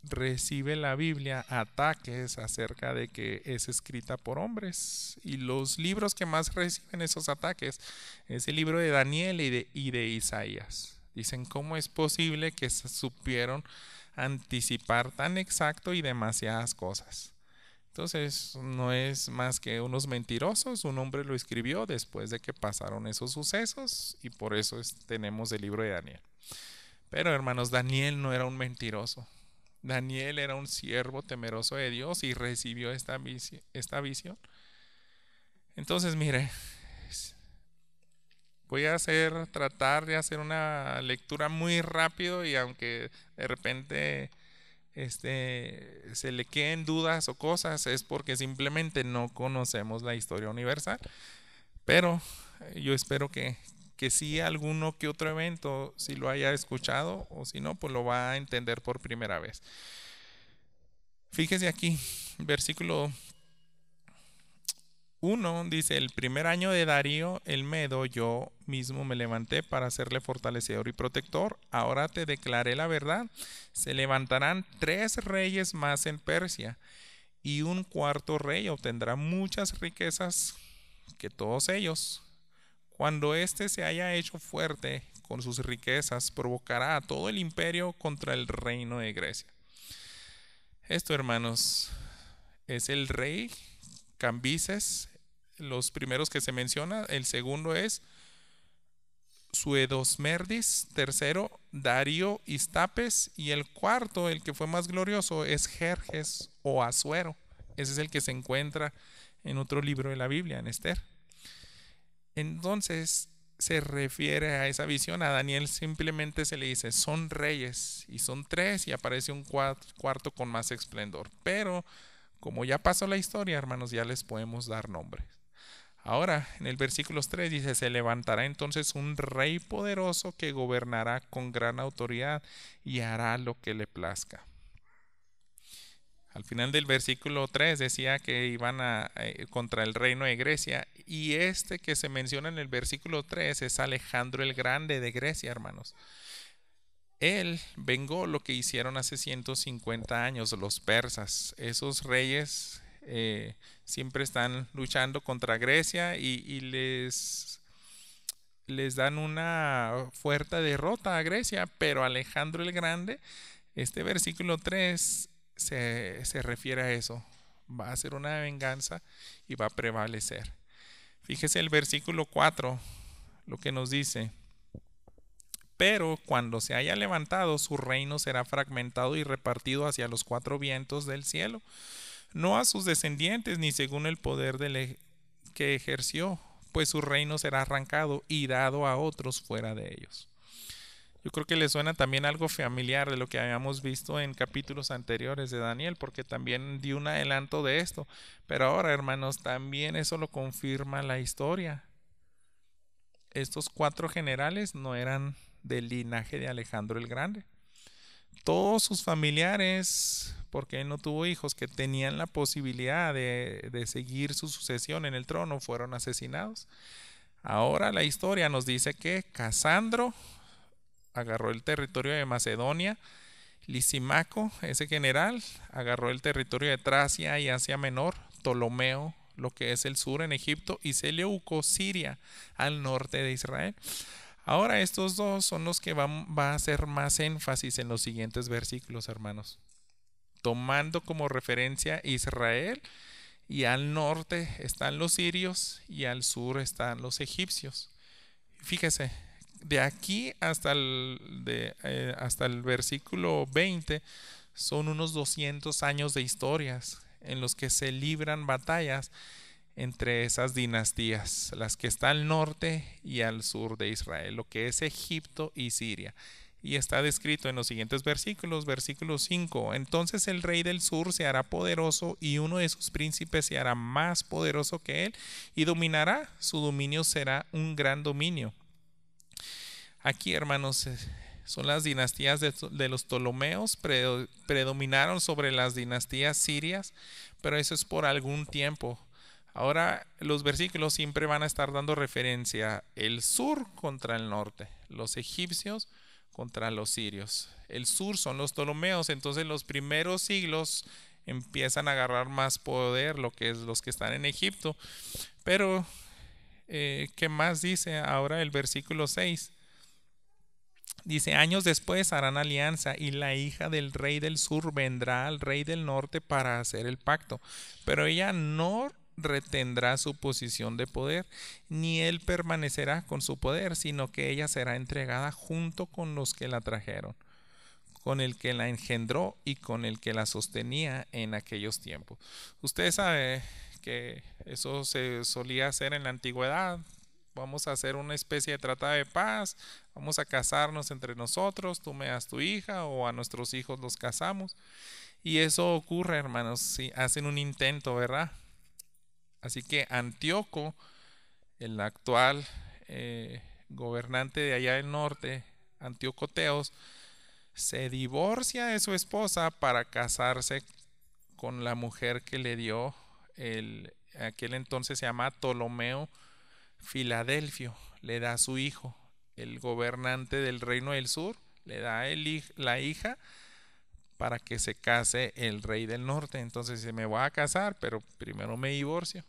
recibe la Biblia ataques acerca de que es escrita por hombres, y los libros que más reciben esos ataques es el libro de Daniel y de Isaías. Dicen, ¿cómo es posible que supieron anticipar tan exacto y demasiadas cosas? Entonces no es más que unos mentirosos. Un hombre lo escribió después de que pasaron esos sucesos y por eso tenemos el libro de Daniel. Pero hermanos, Daniel no era un mentiroso. Daniel era un siervo temeroso de Dios y recibió esta visión. Entonces, mire, voy a tratar de hacer una lectura muy rápido, y aunque de repente se le queden dudas o cosas, es porque simplemente no conocemos la historia universal. Pero yo espero que sí, alguno que otro evento, si lo haya escuchado, o si no, pues lo va a entender por primera vez. Fíjese aquí, versículo 1 dice: el primer año de Darío el Medo, yo mismo me levanté para hacerle fortalecedor y protector. Ahora te declaré la verdad. Se levantarán 3 reyes más en Persia, y un cuarto rey obtendrá muchas riquezas que todos ellos. Cuando éste se haya hecho fuerte con sus riquezas, provocará a todo el imperio contra el reino de Grecia. Esto, hermanos, es el rey Cambises, los primeros que se menciona. El segundo es Suedosmerdis, tercero Darío Istapes, y el cuarto, el que fue más glorioso, es Jerjes o Asuero. Ese es el que se encuentra en otro libro de la Biblia, en Esther. Entonces se refiere a esa visión. A Daniel simplemente se le dice: son reyes, y son 3, y aparece un cuarto con más esplendor. Pero como ya pasó la historia, hermanos, ya les podemos dar nombres. Ahora, en el versículo 3 dice: se levantará entonces un rey poderoso que gobernará con gran autoridad y hará lo que le plazca. Al final del versículo 3 decía que iban contra el reino de Grecia, y este que se menciona en el versículo 3 es Alejandro el Grande de Grecia, hermanos. Él vengó lo que hicieron hace 150 años los persas. Esos reyes siempre están luchando contra Grecia, y les dan una fuerte derrota a Grecia, pero Alejandro el Grande, este versículo 3 se refiere a eso. Va a ser una venganza y va a prevalecer. Fíjese el versículo 4, lo que nos dice: pero cuando se haya levantado, su reino será fragmentado y repartido hacia los 4 vientos del cielo, no a sus descendientes ni según el poder que ejerció, pues su reino será arrancado y dado a otros fuera de ellos. Yo creo que le suena también algo familiar de lo que habíamos visto en capítulos anteriores de Daniel, porque también dio un adelanto de esto. Pero ahora, hermanos, también eso lo confirma la historia. Estos 4 generales no eran del linaje de Alejandro el Grande. Todos sus familiares, porque él no tuvo hijos, que tenían la posibilidad de seguir su sucesión en el trono, fueron asesinados. Ahora la historia nos dice que Casandro agarró el territorio de Macedonia, Lisimaco, ese general, agarró el territorio de Tracia y Asia Menor, Ptolomeo, lo que es el sur en Egipto, y Seleuco, Siria, al norte de Israel. Ahora estos dos son los que va a hacer más énfasis en los siguientes versículos, hermanos. Tomando como referencia Israel, y al norte están los sirios y al sur están los egipcios. Fíjese, de aquí hasta el versículo 20 son unos 200 años de historias en los que se libran batallas entre esas dinastías, las que están al norte y al sur de Israel, lo que es Egipto y Siria. Y está descrito en los siguientes versículos. Versículo 5: entonces el rey del sur se hará poderoso, y uno de sus príncipes se hará más poderoso que él, y dominará. Su dominio será un gran dominio. Aquí, hermanos, son las dinastías de los Ptolomeos, predominaron sobre las dinastías sirias, pero eso es por algún tiempo. Ahora los versículos siempre van a estar dando referencia el sur contra el norte, los egipcios contra los sirios. El sur son los Ptolomeos, entonces los primeros siglos empiezan a agarrar más poder, lo que es los que están en Egipto. Pero, ¿qué más dice ahora el versículo 6? Dice: años después harán alianza, y la hija del rey del sur vendrá al rey del norte para hacer el pacto, pero ella no retendrá su posición de poder, ni él permanecerá con su poder, sino que ella será entregada junto con los que la trajeron, con el que la engendró y con el que la sostenía en aquellos tiempos. Usted sabe que eso se solía hacer en la antigüedad. Vamos a hacer una especie de tratado de paz, vamos a casarnos entre nosotros, tú me das tu hija o a nuestros hijos los casamos. Y eso ocurre, hermanos, si hacen un intento, ¿verdad? Así que Antíoco, el actual gobernante de allá del norte, Antíoco Teos, se divorcia de su esposa para casarse con la mujer que le dio aquel entonces se llama Ptolomeo Filadelfio, le da a su hijo, el gobernante del reino del sur, le da la hija para que se case el rey del norte. Entonces dice, me voy a casar, pero primero me divorcio.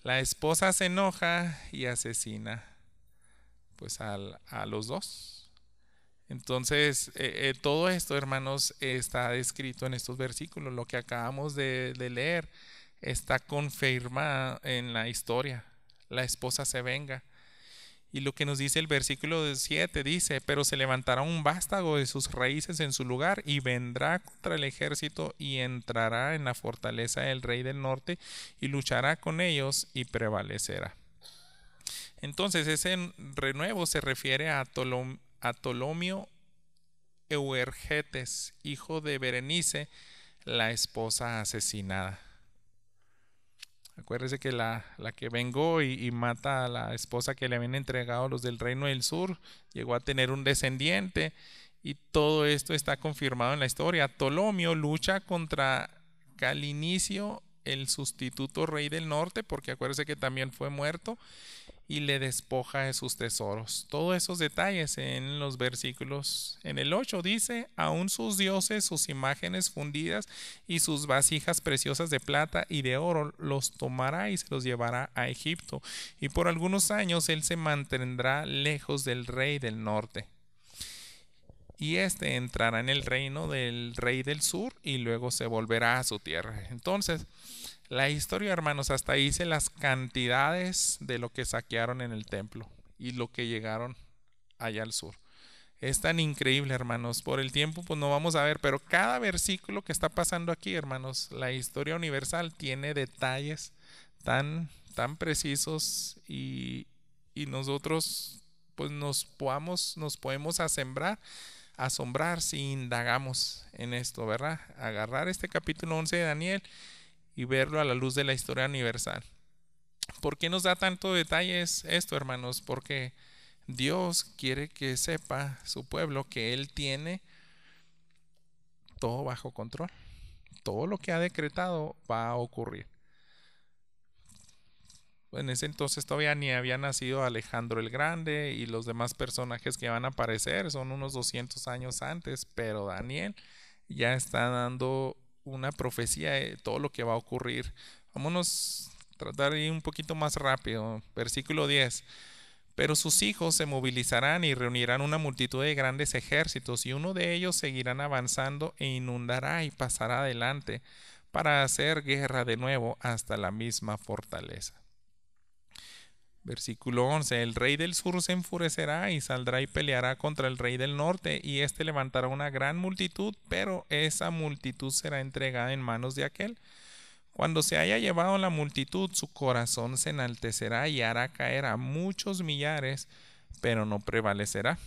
La esposa se enoja y asesina pues a los dos. Entonces, todo esto, hermanos, está descrito en estos versículos. Lo que acabamos de leer está confirmado en la historia. La esposa se venga. Y lo que nos dice el versículo 7 dice, pero se levantará un vástago de sus raíces en su lugar y vendrá contra el ejército y entrará en la fortaleza del rey del norte y luchará con ellos y prevalecerá. Entonces ese renuevo se refiere a Ptolomeo Euergetes, hijo de Berenice, la esposa asesinada. Acuérdese que la que vengó y mata a la esposa que le habían entregado los del reino del sur, llegó a tener un descendiente, y todo esto está confirmado en la historia. Ptolomeo lucha contra Calinicio, el sustituto rey del norte, porque acuérdese que también fue muerto, y le despoja de sus tesoros. Todos esos detalles en los versículos. En el 8 dice, aún sus dioses, sus imágenes fundidas y sus vasijas preciosas de plata y de oro los tomará y se los llevará a Egipto, y por algunos años él se mantendrá lejos del rey del norte, y éste entrará en el reino del rey del sur y luego se volverá a su tierra. Entonces, la historia, hermanos, hasta ahí dice las cantidades de lo que saquearon en el templo y lo que llegaron allá al sur. Es tan increíble, hermanos. Por el tiempo, pues no vamos a ver, pero cada versículo que está pasando aquí, hermanos, la historia universal tiene detalles tan precisos, y nosotros pues nos podemos asombrar si indagamos en esto, ¿verdad? Agarrar este capítulo 11 de Daniel y verlo a la luz de la historia universal. ¿Por qué nos da tanto detalles esto, hermanos? Porque Dios quiere que sepa su pueblo que Él tiene todo bajo control. Todo lo que ha decretado va a ocurrir. En ese entonces todavía ni había nacido Alejandro el Grande y los demás personajes que van a aparecer son unos 200 años antes, pero Daniel ya está dando una profecía de todo lo que va a ocurrir. Vámonos a tratar de ir un poquito más rápido. Versículo 10. Pero sus hijos se movilizarán y reunirán una multitud de grandes ejércitos, y uno de ellos seguirán avanzando e inundará y pasará adelante para hacer guerra de nuevo hasta la misma fortaleza. Versículo 11. El rey del sur se enfurecerá y saldrá y peleará contra el rey del norte, y éste levantará una gran multitud, pero esa multitud será entregada en manos de aquel. Cuando se haya llevado la multitud, su corazón se enaltecerá y hará caer a muchos millares, pero no prevalecerá.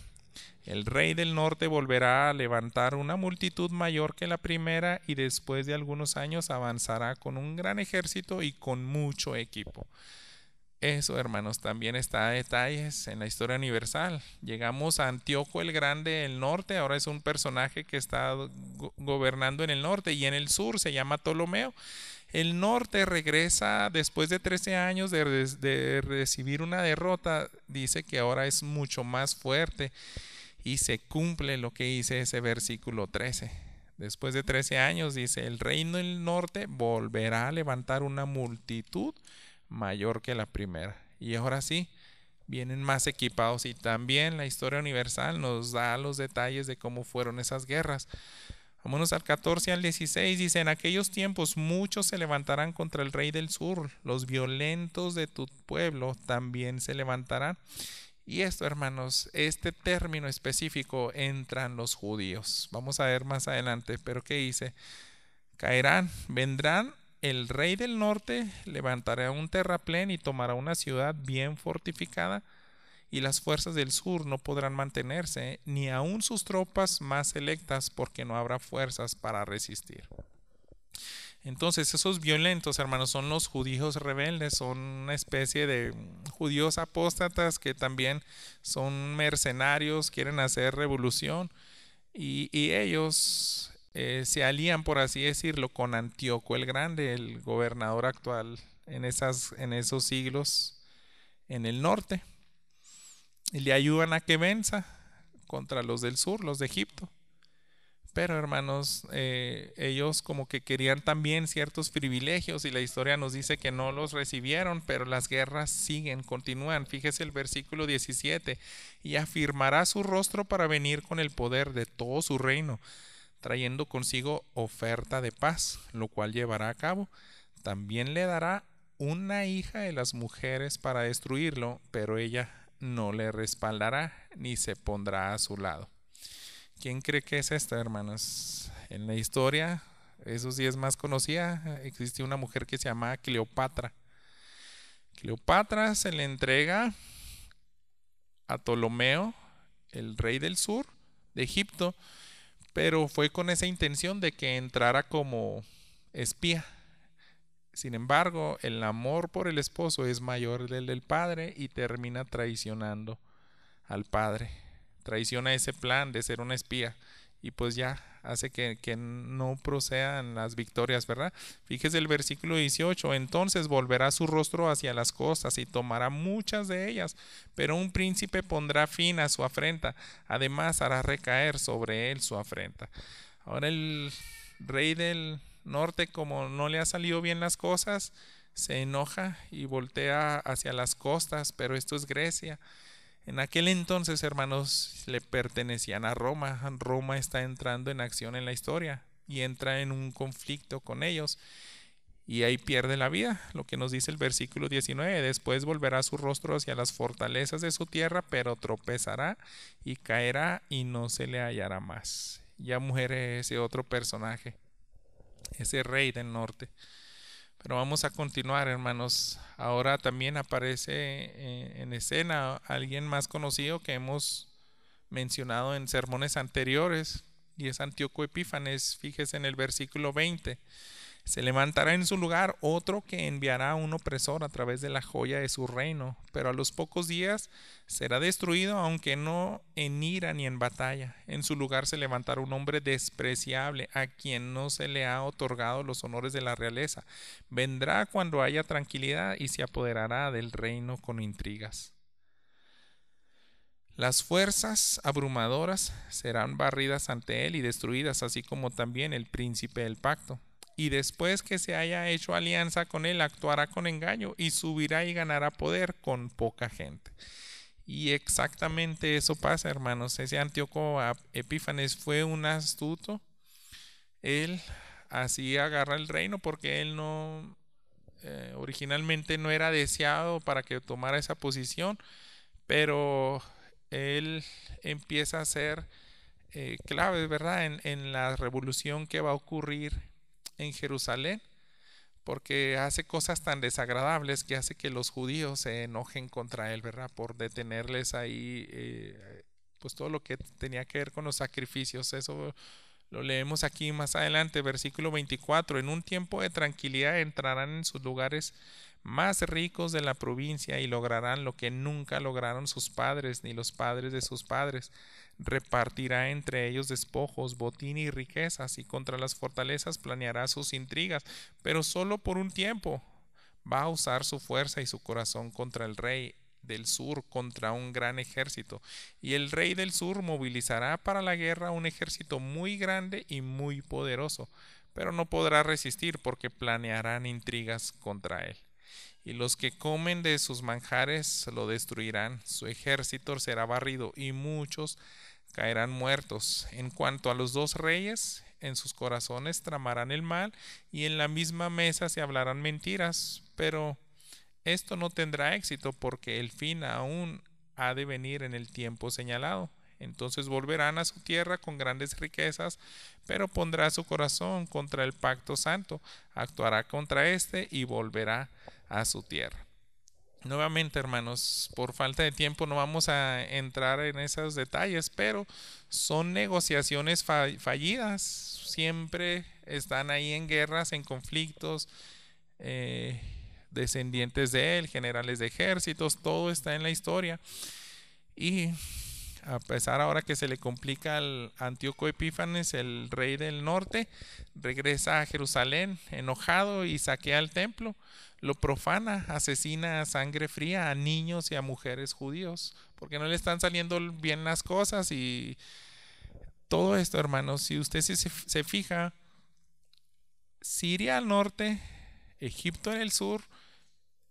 El rey del norte volverá a levantar una multitud mayor que la primera, y después de algunos años avanzará con un gran ejército y con mucho equipo. Eso, hermanos, también está a detalles en la historia universal. Llegamos a Antíoco el Grande del norte, ahora es un personaje que está gobernando en el norte, y en el sur se llama Ptolomeo. El norte regresa después de 13 años de recibir una derrota, dice que ahora es mucho más fuerte, y se cumple lo que dice ese versículo 13. Después de 13 años, dice, el reino del norte volverá a levantar una multitud mayor que la primera, y ahora sí vienen más equipados. Y también la historia universal nos da los detalles de cómo fueron esas guerras. Vámonos al 14 al 16. Dice, en aquellos tiempos muchos se levantarán contra el rey del sur, los violentos de tu pueblo también se levantarán. Y esto, hermanos, este término específico entran los judíos. Vamos a ver más adelante, pero ¿qué dice? Caerán, vendrán. El rey del norte levantará un terraplén y tomará una ciudad bien fortificada, y las fuerzas del sur no podrán mantenerse, ni aun sus tropas más selectas, porque no habrá fuerzas para resistir. Entonces, esos violentos, hermanos, son los judíos rebeldes, son una especie de judíos apóstatas que también son mercenarios, quieren hacer revolución, y ellos se alían, por así decirlo, con Antíoco el Grande, el gobernador actual en esos siglos en el norte, y le ayudan a que venza contra los del sur, los de Egipto. Pero hermanos, ellos como que querían también ciertos privilegios y la historia nos dice que no los recibieron, pero las guerras siguen, continúan. Fíjese el versículo 17, y afirmará su rostro para venir con el poder de todo su reino, trayendo consigo oferta de paz, lo cual llevará a cabo. También le dará una hija de las mujeres para destruirlo, pero ella no le respaldará ni se pondrá a su lado. ¿Quién cree que es esta, hermanos? En la historia, esos días más conocida, existía una mujer que se llamaba Cleopatra. Cleopatra se le entrega a Ptolomeo, el rey del sur de Egipto, pero fue con esa intención de que entrara como espía. Sin embargo, el amor por el esposo es mayor del del padre y termina traicionando al padre. Traiciona ese plan de ser una espía y pues ya hace que no procedan las victorias, ¿verdad? Fíjese el versículo 18, entonces volverá su rostro hacia las costas y tomará muchas de ellas, pero un príncipe pondrá fin a su afrenta, además hará recaer sobre él su afrenta. Ahora el rey del norte, como no le ha salido bien las cosas, se enoja y voltea hacia las costas, pero esto es Grecia. En aquel entonces, hermanos, le pertenecían a Roma. Roma está entrando en acción en la historia y entra en un conflicto con ellos y ahí pierde la vida. Lo que nos dice el versículo 19, después volverá su rostro hacia las fortalezas de su tierra, pero tropezará y caerá y no se le hallará más. Ya muere ese otro personaje, ese rey del norte. Pero vamos a continuar, hermanos. Ahora también aparece en escena alguien más conocido que hemos mencionado en sermones anteriores, y es Antíoco Epífanes. Fíjese en el versículo 20. Se levantará en su lugar otro que enviará a un opresor a través de la joya de su reino, pero a los pocos días será destruido, aunque no en ira ni en batalla. En su lugar se levantará un hombre despreciable, a quien no se le ha otorgado los honores de la realeza. Vendrá cuando haya tranquilidad y se apoderará del reino con intrigas. Las fuerzas abrumadoras serán barridas ante él y destruidas, así como también el príncipe del pacto. Y después que se haya hecho alianza con él, actuará con engaño y subirá y ganará poder con poca gente. Y exactamente eso pasa, hermanos. Ese Antíoco Epífanes fue un astuto. Él así agarra el reino porque él no, originalmente no era deseado para que tomara esa posición, pero él empieza a ser clave, ¿verdad? En la revolución que va a ocurrir en Jerusalén, porque hace cosas tan desagradables que hace que los judíos se enojen contra él, ¿verdad? Por detenerles ahí, pues todo lo que tenía que ver con los sacrificios. Eso lo leemos aquí más adelante, versículo 24. En un tiempo de tranquilidad entrarán en sus lugares más ricos de la provincia y lograrán lo que nunca lograron sus padres ni los padres de sus padres. Repartirá entre ellos despojos, botín y riquezas, y contra las fortalezas planeará sus intrigas, pero solo por un tiempo. Va a usar su fuerza y su corazón contra el rey del sur, contra un gran ejército, y el rey del sur movilizará para la guerra un ejército muy grande y muy poderoso, pero no podrá resistir porque planearán intrigas contra él. Y los que comen de sus manjares lo destruirán, su ejército será barrido y muchos caerán muertos. En cuanto a los dos reyes, en sus corazones tramarán el mal y en la misma mesa se hablarán mentiras, pero esto no tendrá éxito porque el fin aún ha de venir en el tiempo señalado. Entonces volverán a su tierra con grandes riquezas, pero pondrá su corazón contra el pacto santo, actuará contra éste y volverá a su tierra. Nuevamente, hermanos, por falta de tiempo no vamos a entrar en esos detalles, pero son negociaciones fallidas. Siempre están ahí en guerras, en conflictos, descendientes de él, generales de ejércitos, todo está en la historia. Y A pesar ahora que se le complica al Antíoco Epífanes, el rey del norte, regresa a Jerusalén enojado y saquea el templo, lo profana, asesina a sangre fría a niños y a mujeres judíos, porque no le están saliendo bien las cosas. Y todo esto, hermanos, si usted se fija, Siria al norte, Egipto en el sur,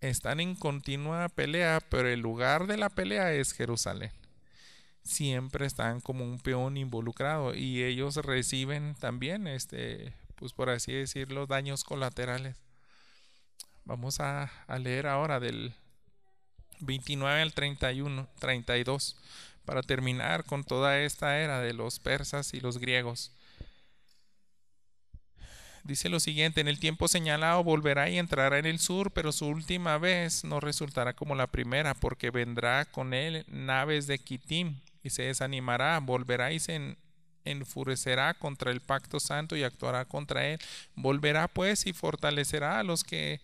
están en continua pelea, pero el lugar de la pelea es Jerusalén. Siempre están como un peón involucrado y ellos reciben también, pues por así decirlo, daños colaterales. Vamos a leer ahora del 29 al 31, 32, para terminar con toda esta era de los persas y los griegos. Dice lo siguiente: en el tiempo señalado volverá y entrará en el sur, pero su última vez no resultará como la primera, porque vendrá con él naves de Quitim y se desanimará, volverá y se enfurecerá contra el pacto santo y actuará contra él. Volverá pues y fortalecerá a los que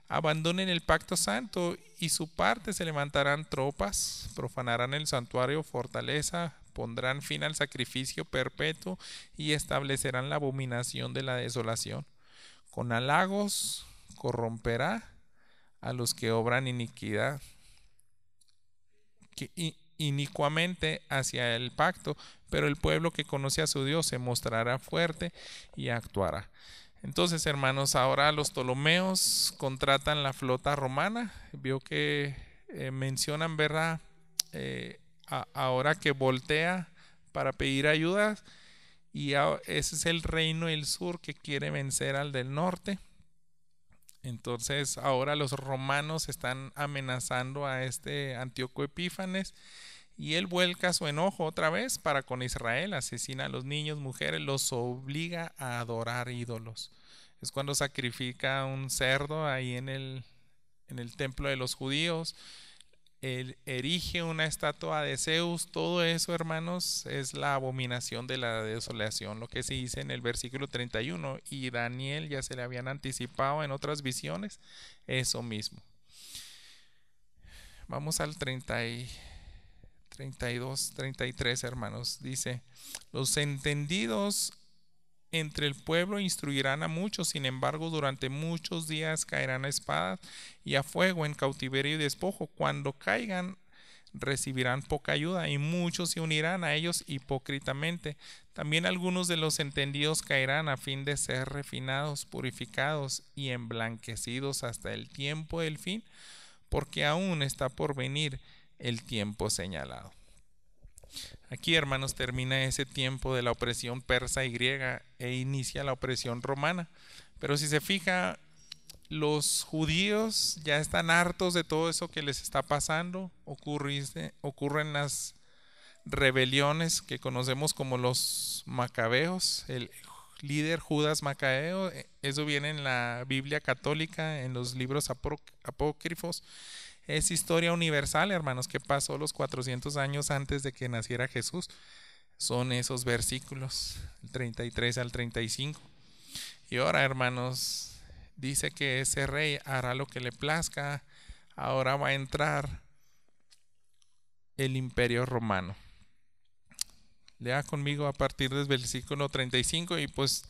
abandonen el pacto santo, y su parte se levantarán tropas, profanarán el santuario, fortaleza, pondrán fin al sacrificio perpetuo y establecerán la abominación de la desolación. Con halagos corromperá a los que obran iniquidad, inicuamente hacia el pacto, pero el pueblo que conoce a su Dios se mostrará fuerte y actuará. Entonces, hermanos, ahora los Ptolomeos contratan la flota romana. Vio que mencionan, ¿verdad? Ahora que voltea para pedir ayuda, y ese es el reino del sur que quiere vencer al del norte. Entonces ahora los romanos están amenazando a este Antíoco Epífanes, y él vuelca su enojo otra vez para con Israel, asesina a los niños, mujeres, los obliga a adorar ídolos. Es cuando sacrifica un cerdo ahí en el templo de los judíos. Él erige una estatua de Zeus. Todo eso, hermanos, es la abominación de la desolación, lo que se dice en el versículo 31. Y Daniel ya se le habían anticipado en otras visiones eso mismo. Vamos al 32, 33, hermanos. Dice: los entendidos entre el pueblo instruirán a muchos, sin embargo durante muchos días caerán a espada y a fuego, en cautiverio y despojo. Cuando caigan recibirán poca ayuda, y muchos se unirán a ellos hipócritamente. También algunos de los entendidos caerán, a fin de ser refinados, purificados y emblanquecidos hasta el tiempo del fin, porque aún está por venir el tiempo señalado. Aquí, hermanos, termina ese tiempo de la opresión persa y griega e inicia la opresión romana. Pero si se fija, los judíos ya están hartos de todo eso que les está pasando. Ocurren las rebeliones que conocemos como los macabeos. El líder Judas Macabeo, eso viene en la Biblia católica, en los libros apócrifos. Es historia universal, hermanos, que pasó los 400 años antes de que naciera Jesús. Son esos versículos, el 33 al 35. Y ahora, hermanos, dice que ese rey hará lo que le plazca. Ahora va a entrar el imperio romano. Lea conmigo a partir del versículo 35 y pues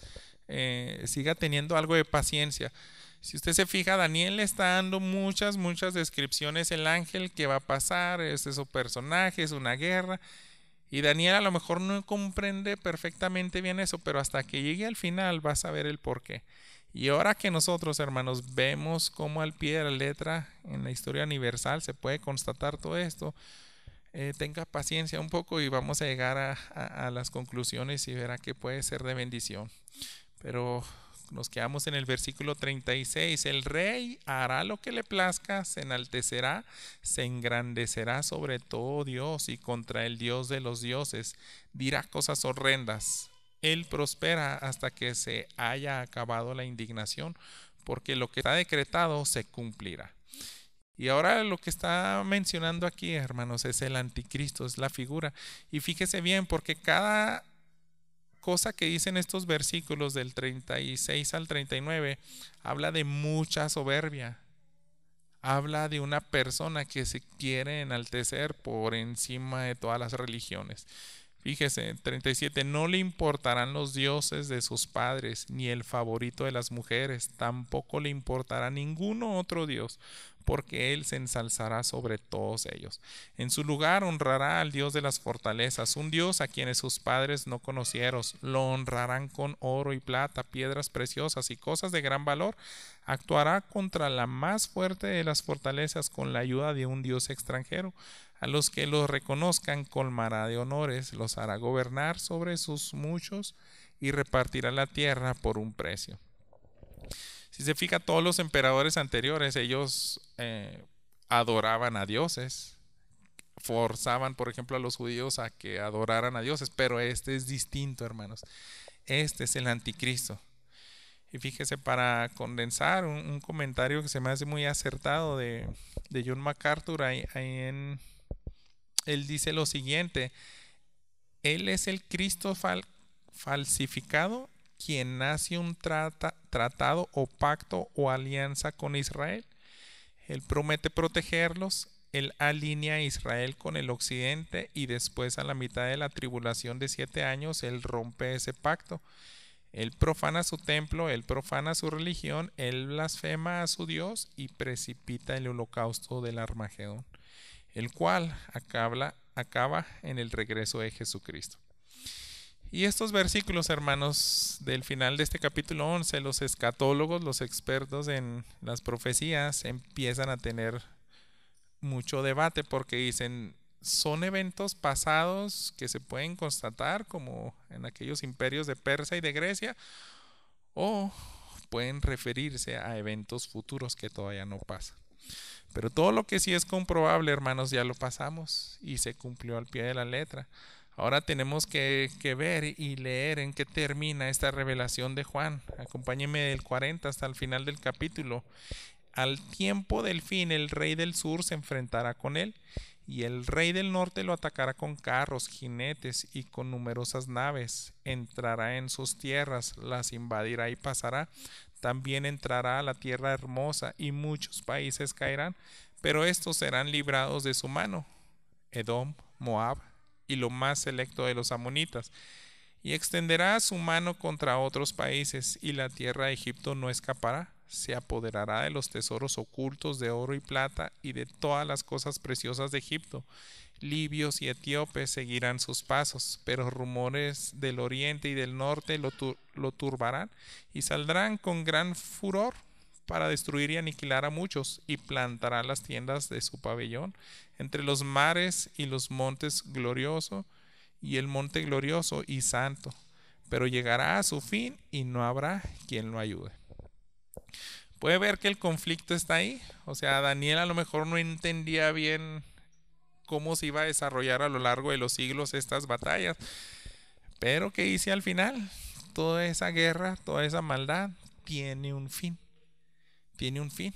siga teniendo algo de paciencia. Si usted se fija, Daniel le está dando muchas descripciones el ángel que va a pasar, este es su personaje, es una guerra, y Daniel a lo mejor no comprende perfectamente bien eso, pero hasta que llegue al final va a saber el porqué. Y ahora que nosotros, hermanos, vemos cómo al pie de la letra en la historia universal se puede constatar todo esto, tenga paciencia un poco y vamos a llegar a las conclusiones y verá que puede ser de bendición. Pero nos quedamos en el versículo 36. El rey hará lo que le plazca, se enaltecerá, se engrandecerá sobre todo Dios y contra el Dios de los dioses, dirá cosas horrendas. Él prospera hasta que se haya acabado la indignación, porque lo que está decretado se cumplirá. Y ahora lo que está mencionando aquí, hermanos, es el anticristo, es la figura. Y fíjese bien, porque cada cosa que dicen estos versículos del 36 al 39 habla de mucha soberbia, habla de una persona que se quiere enaltecer por encima de todas las religiones. Fíjese, 37, no le importarán los dioses de sus padres, ni el favorito de las mujeres, tampoco le importará ninguno otro dios, porque él se ensalzará sobre todos ellos. En su lugar honrará al Dios de las fortalezas, un Dios a quienes sus padres no conocieron. Lo honrarán con oro y plata, piedras preciosas y cosas de gran valor. Actuará contra la más fuerte de las fortalezas con la ayuda de un Dios extranjero. A los que los reconozcan colmará de honores, los hará gobernar sobre sus muchos y repartirá la tierra por un precio. Si se fija, todos los emperadores anteriores, ellos adoraban a dioses, forzaban, por ejemplo, a los judíos a que adoraran a dioses, pero este es distinto, hermanos. Este es el anticristo. Y fíjese, para condensar un comentario que se me hace muy acertado de John MacArthur, él dice lo siguiente: él es el Cristo falsificado, quien hace un tratado o pacto o alianza con Israel. Él promete protegerlos, él alinea a Israel con el occidente y después, a la mitad de la tribulación de 7 años, él rompe ese pacto. Él profana su templo, él profana su religión, él blasfema a su Dios y precipita el holocausto del Armagedón, el cual acaba en el regreso de Jesucristo. Y estos versículos, hermanos, del final de este capítulo 11, los escatólogos, los expertos en las profecías, empiezan a tener mucho debate porque dicen, son eventos pasados que se pueden constatar como en aquellos imperios de Persia y de Grecia, o pueden referirse a eventos futuros que todavía no pasan. Pero todo lo que sí es comprobable, hermanos, ya lo pasamos y se cumplió al pie de la letra. Ahora tenemos que ver y leer en qué termina esta revelación de Juan. Acompáñenme del 40 hasta el final del capítulo. Al tiempo del fin, el rey del sur se enfrentará con él, y el rey del norte lo atacará con carros, jinetes y con numerosas naves. Entrará en sus tierras, las invadirá y pasará. También entrará a la tierra hermosa, y muchos países caerán, pero estos serán librados de su mano: Edom, Moab y lo más selecto de los amonitas. Y extenderá su mano contra otros países, y la tierra de Egipto no escapará. Se apoderará de los tesoros ocultos de oro y plata y de todas las cosas preciosas de Egipto. Libios y etíopes seguirán sus pasos, pero rumores del oriente y del norte lo turbarán, y saldrán con gran furor para destruir y aniquilar a muchos, y plantará las tiendas de su pabellón entre los mares y los montes glorioso y el monte glorioso y santo, pero llegará a su fin y no habrá quien lo ayude. Puede ver que el conflicto está ahí. O sea, Daniel a lo mejor no entendía bien cómo se iba a desarrollar a lo largo de los siglos estas batallas, pero ¿qué dice al final? Toda esa guerra, toda esa maldad tiene un fin. Tiene un fin.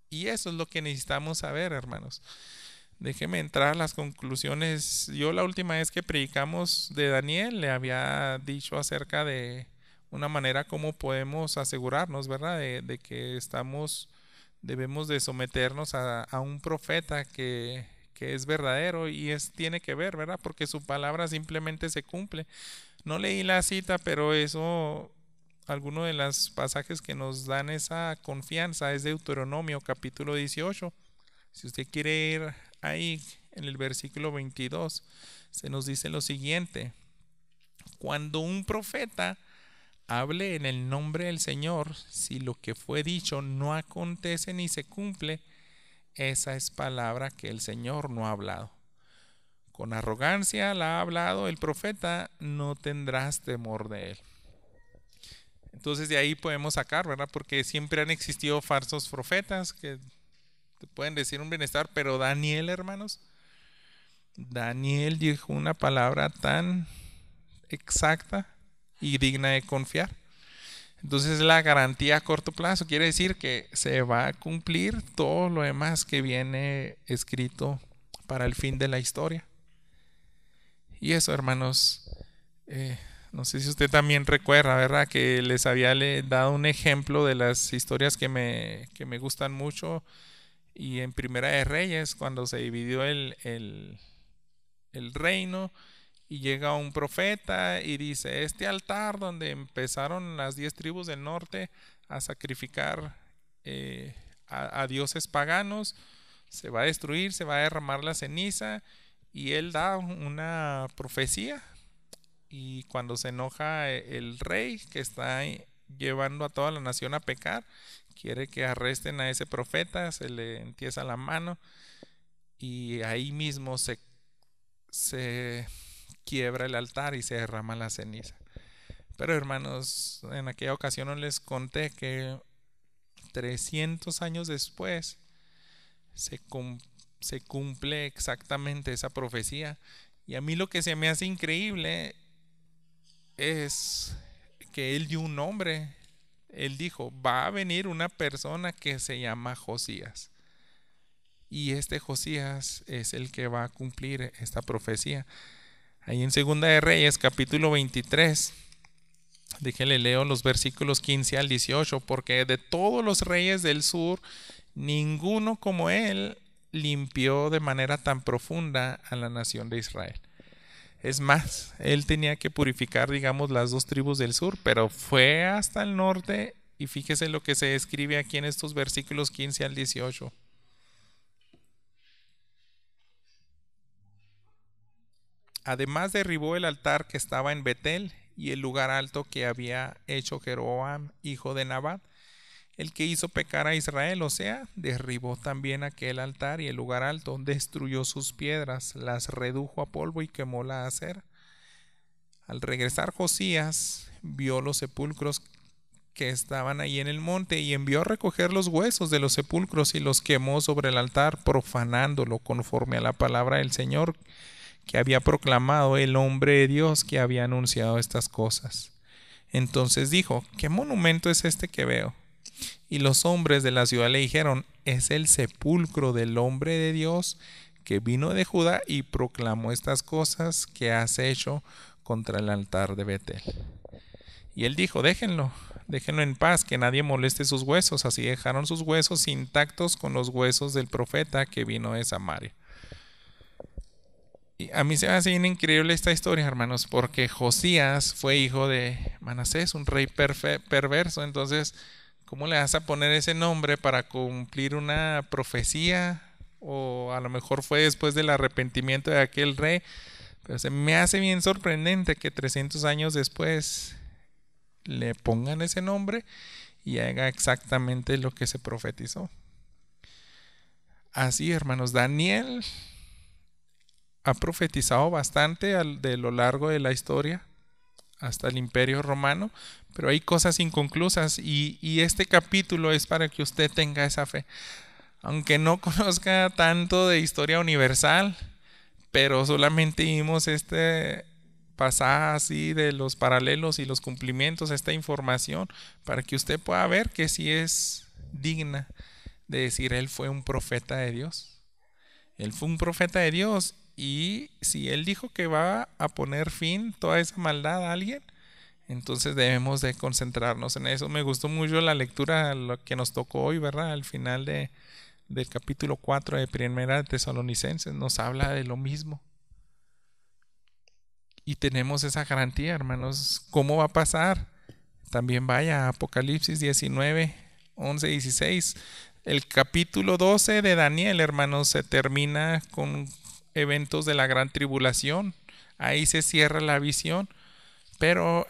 Y eso es lo que necesitamos saber, hermanos. Déjeme entrar a las conclusiones. Yo la última vez que predicamos de Daniel le había dicho acerca de una manera como podemos asegurarnos, ¿verdad? De que debemos de someternos a un profeta que es verdadero, y tiene que ver, ¿verdad? Porque su palabra simplemente se cumple. No leí la cita, pero eso, alguno de los pasajes que nos dan esa confianza es Deuteronomio capítulo 18. Si usted quiere ir ahí en el versículo 22, se nos dice lo siguiente: cuando un profeta hable en el nombre del Señor, si lo que fue dicho no acontece ni se cumple, esa es palabra que el Señor no ha hablado. Con arrogancia la ha hablado el profeta, no tendrás temor de él. Entonces de ahí podemos sacar, ¿verdad? Porque siempre han existido falsos profetas que te pueden decir un bienestar, pero Daniel, hermanos, Daniel dijo una palabra tan exacta y digna de confiar. Entonces la garantía a corto plazo quiere decir que se va a cumplir todo lo demás que viene escrito para el fin de la historia. Y eso, hermanos, no sé si usted también recuerda, ¿verdad? Que les había dado un ejemplo de las historias que me gustan mucho, Y en Primera de Reyes, cuando se dividió el reino, y llega un profeta y dice, este altar donde empezaron las 10 tribus del norte a sacrificar a dioses paganos, se va a destruir, se va a derramar la ceniza, y él da una profecía. Y cuando se enoja el rey que está llevando a toda la nación a pecar, quiere que arresten a ese profeta, se le entiesa la mano, y ahí mismo se quiebra el altar y se derrama la ceniza. Pero hermanos, en aquella ocasión no les conté que 300 años después se cumple exactamente esa profecía. Y a mí lo que se me hace increíble es que él dio un nombre. Él dijo, va a venir una persona que se llama Josías. Y este Josías es el que va a cumplir esta profecía. Ahí en Segunda de Reyes, capítulo 23, déjenle leo los versículos 15 al 18, porque de todos los reyes del sur, ninguno como él limpió de manera tan profunda a la nación de Israel. Es más, él tenía que purificar, digamos, las 2 tribus del sur, pero fue hasta el norte, y fíjese lo que se escribe aquí en estos versículos 15 al 18. Además derribó el altar que estaba en Betel y el lugar alto que había hecho Jeroboam, hijo de Nabat, el que hizo pecar a Israel, o sea, derribó también aquel altar y el lugar alto, destruyó sus piedras, las redujo a polvo y quemó la acera. Al regresar Josías, vio los sepulcros que estaban ahí en el monte y envió a recoger los huesos de los sepulcros y los quemó sobre el altar, profanándolo conforme a la palabra del Señor que había proclamado el hombre de Dios que había anunciado estas cosas. Entonces dijo, ¿qué monumento es este que veo? Y los hombres de la ciudad le dijeron, es el sepulcro del hombre de Dios que vino de Judá y proclamó estas cosas que has hecho contra el altar de Betel. Y él dijo, déjenlo en paz, que nadie moleste sus huesos. Así dejaron sus huesos intactos con los huesos del profeta que vino de Samaria. Y a mí se me hace bien increíble esta historia, hermanos, porque Josías fue hijo de Manasés, un rey perverso. Entonces, ¿cómo le vas a poner ese nombre para cumplir una profecía? O a lo mejor fue después del arrepentimiento de aquel rey. Pero se me hace bien sorprendente que 300 años después le pongan ese nombre y haga exactamente lo que se profetizó. Así, hermanos, Daniel ha profetizado bastante de lo largo de la historia hasta el Imperio Romano, pero hay cosas inconclusas y este capítulo es para que usted tenga esa fe. Aunque no conozca tanto de historia universal, pero solamente vimos este pasaje así de los paralelos y los cumplimientos, esta información, para que usted pueda ver que sí es digna de decir, él fue un profeta de Dios. Él fue un profeta de Dios. Y si él dijo que va a poner fin a toda esa maldad a alguien, entonces debemos de concentrarnos en eso. Me gustó mucho la lectura, lo que nos tocó hoy, ¿verdad? Al final del capítulo 4 de Primera de Tesalonicenses nos habla de lo mismo. Y tenemos esa garantía, hermanos. ¿Cómo va a pasar? También vaya a Apocalipsis 19, 11, 16. El capítulo 12 de Daniel, hermanos, se termina con eventos de la gran tribulación. Ahí se cierra la visión, pero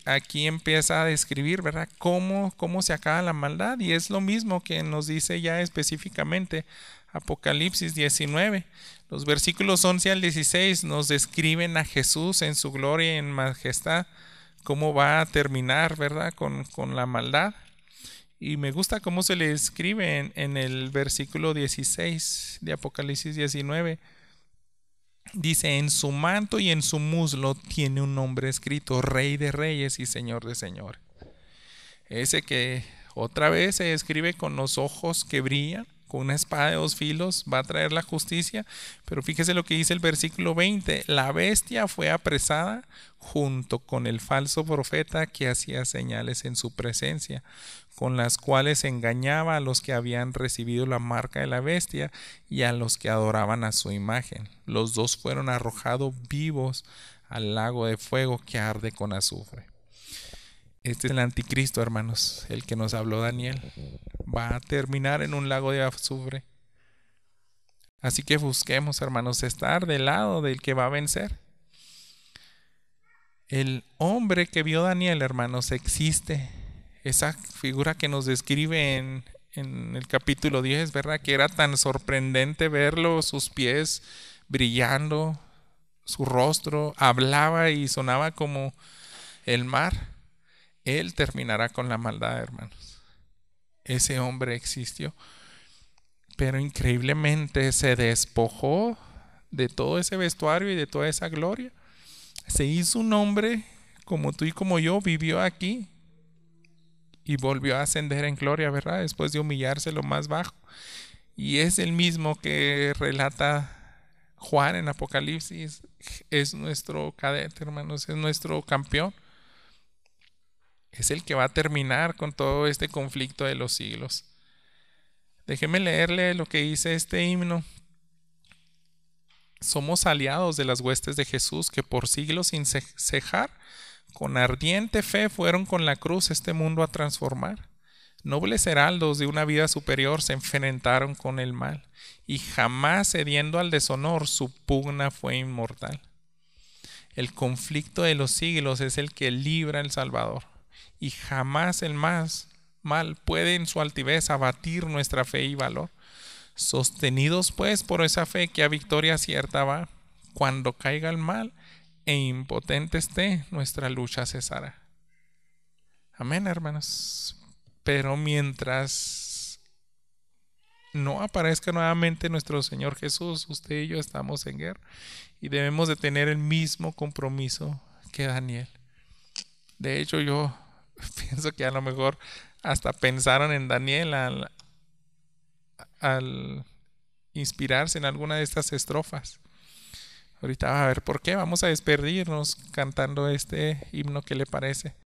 aquí empieza a describir, ¿verdad?, cómo se acaba la maldad, y es lo mismo que nos dice ya específicamente Apocalipsis 19. Los versículos 11 al 16 nos describen a Jesús en su gloria y en majestad, cómo va a terminar, ¿verdad?, con la maldad. Y me gusta cómo se le describe en el versículo 16 de Apocalipsis 19. Dice, en su manto y en su muslo tiene un nombre escrito, Rey de Reyes y Señor de Señores. Ese que otra vez se describe con los ojos que brillan, con una espada de dos filos va a traer la justicia. Pero fíjese lo que dice el versículo 20: la bestia fue apresada junto con el falso profeta que hacía señales en su presencia, con las cuales engañaba a los que habían recibido la marca de la bestia y a los que adoraban a su imagen. Los dos fueron arrojados vivos al lago de fuego que arde con azufre. Este es el anticristo, hermanos, el que nos habló Daniel. Va a terminar en un lago de azufre. Así que busquemos, hermanos, estar del lado del que va a vencer. El hombre que vio Daniel, hermanos, existe. Esa figura que nos describe en el capítulo 10, ¿verdad? Que era tan sorprendente verlo, sus pies brillando, su rostro, hablaba y sonaba como el mar. Él terminará con la maldad, hermanos. Ese hombre existió, pero increíblemente se despojó de todo ese vestuario y de toda esa gloria. Se hizo un hombre como tú y como yo, vivió aquí y volvió a ascender en gloria, ¿verdad? Después de humillarse lo más bajo. Y es el mismo que relata Juan en Apocalipsis. Es nuestro cadete, hermanos, es nuestro campeón. Es el que va a terminar con todo este conflicto de los siglos. Déjeme leerle lo que dice este himno. Somos aliados de las huestes de Jesús, que por siglos sin cejar, con ardiente fe fueron con la cruz este mundo a transformar. Nobles heraldos de una vida superior se enfrentaron con el mal, y jamás cediendo al deshonor su pugna fue inmortal. El conflicto de los siglos es el que libra el Salvador, y jamás el más mal puede en su altivez abatir nuestra fe y valor. Sostenidos pues por esa fe que a victoria cierta va, cuando caiga el mal e impotente esté, nuestra lucha cesará. Amén, hermanos. Pero mientras no aparezca nuevamente nuestro Señor Jesús, usted y yo estamos en guerra y debemos de tener el mismo compromiso que Daniel. De hecho, yo pienso que a lo mejor hasta pensaron en Daniel al inspirarse en alguna de estas estrofas. Ahorita va a ver por qué. Vamos a despedirnos cantando este himno, ¿qué le parece?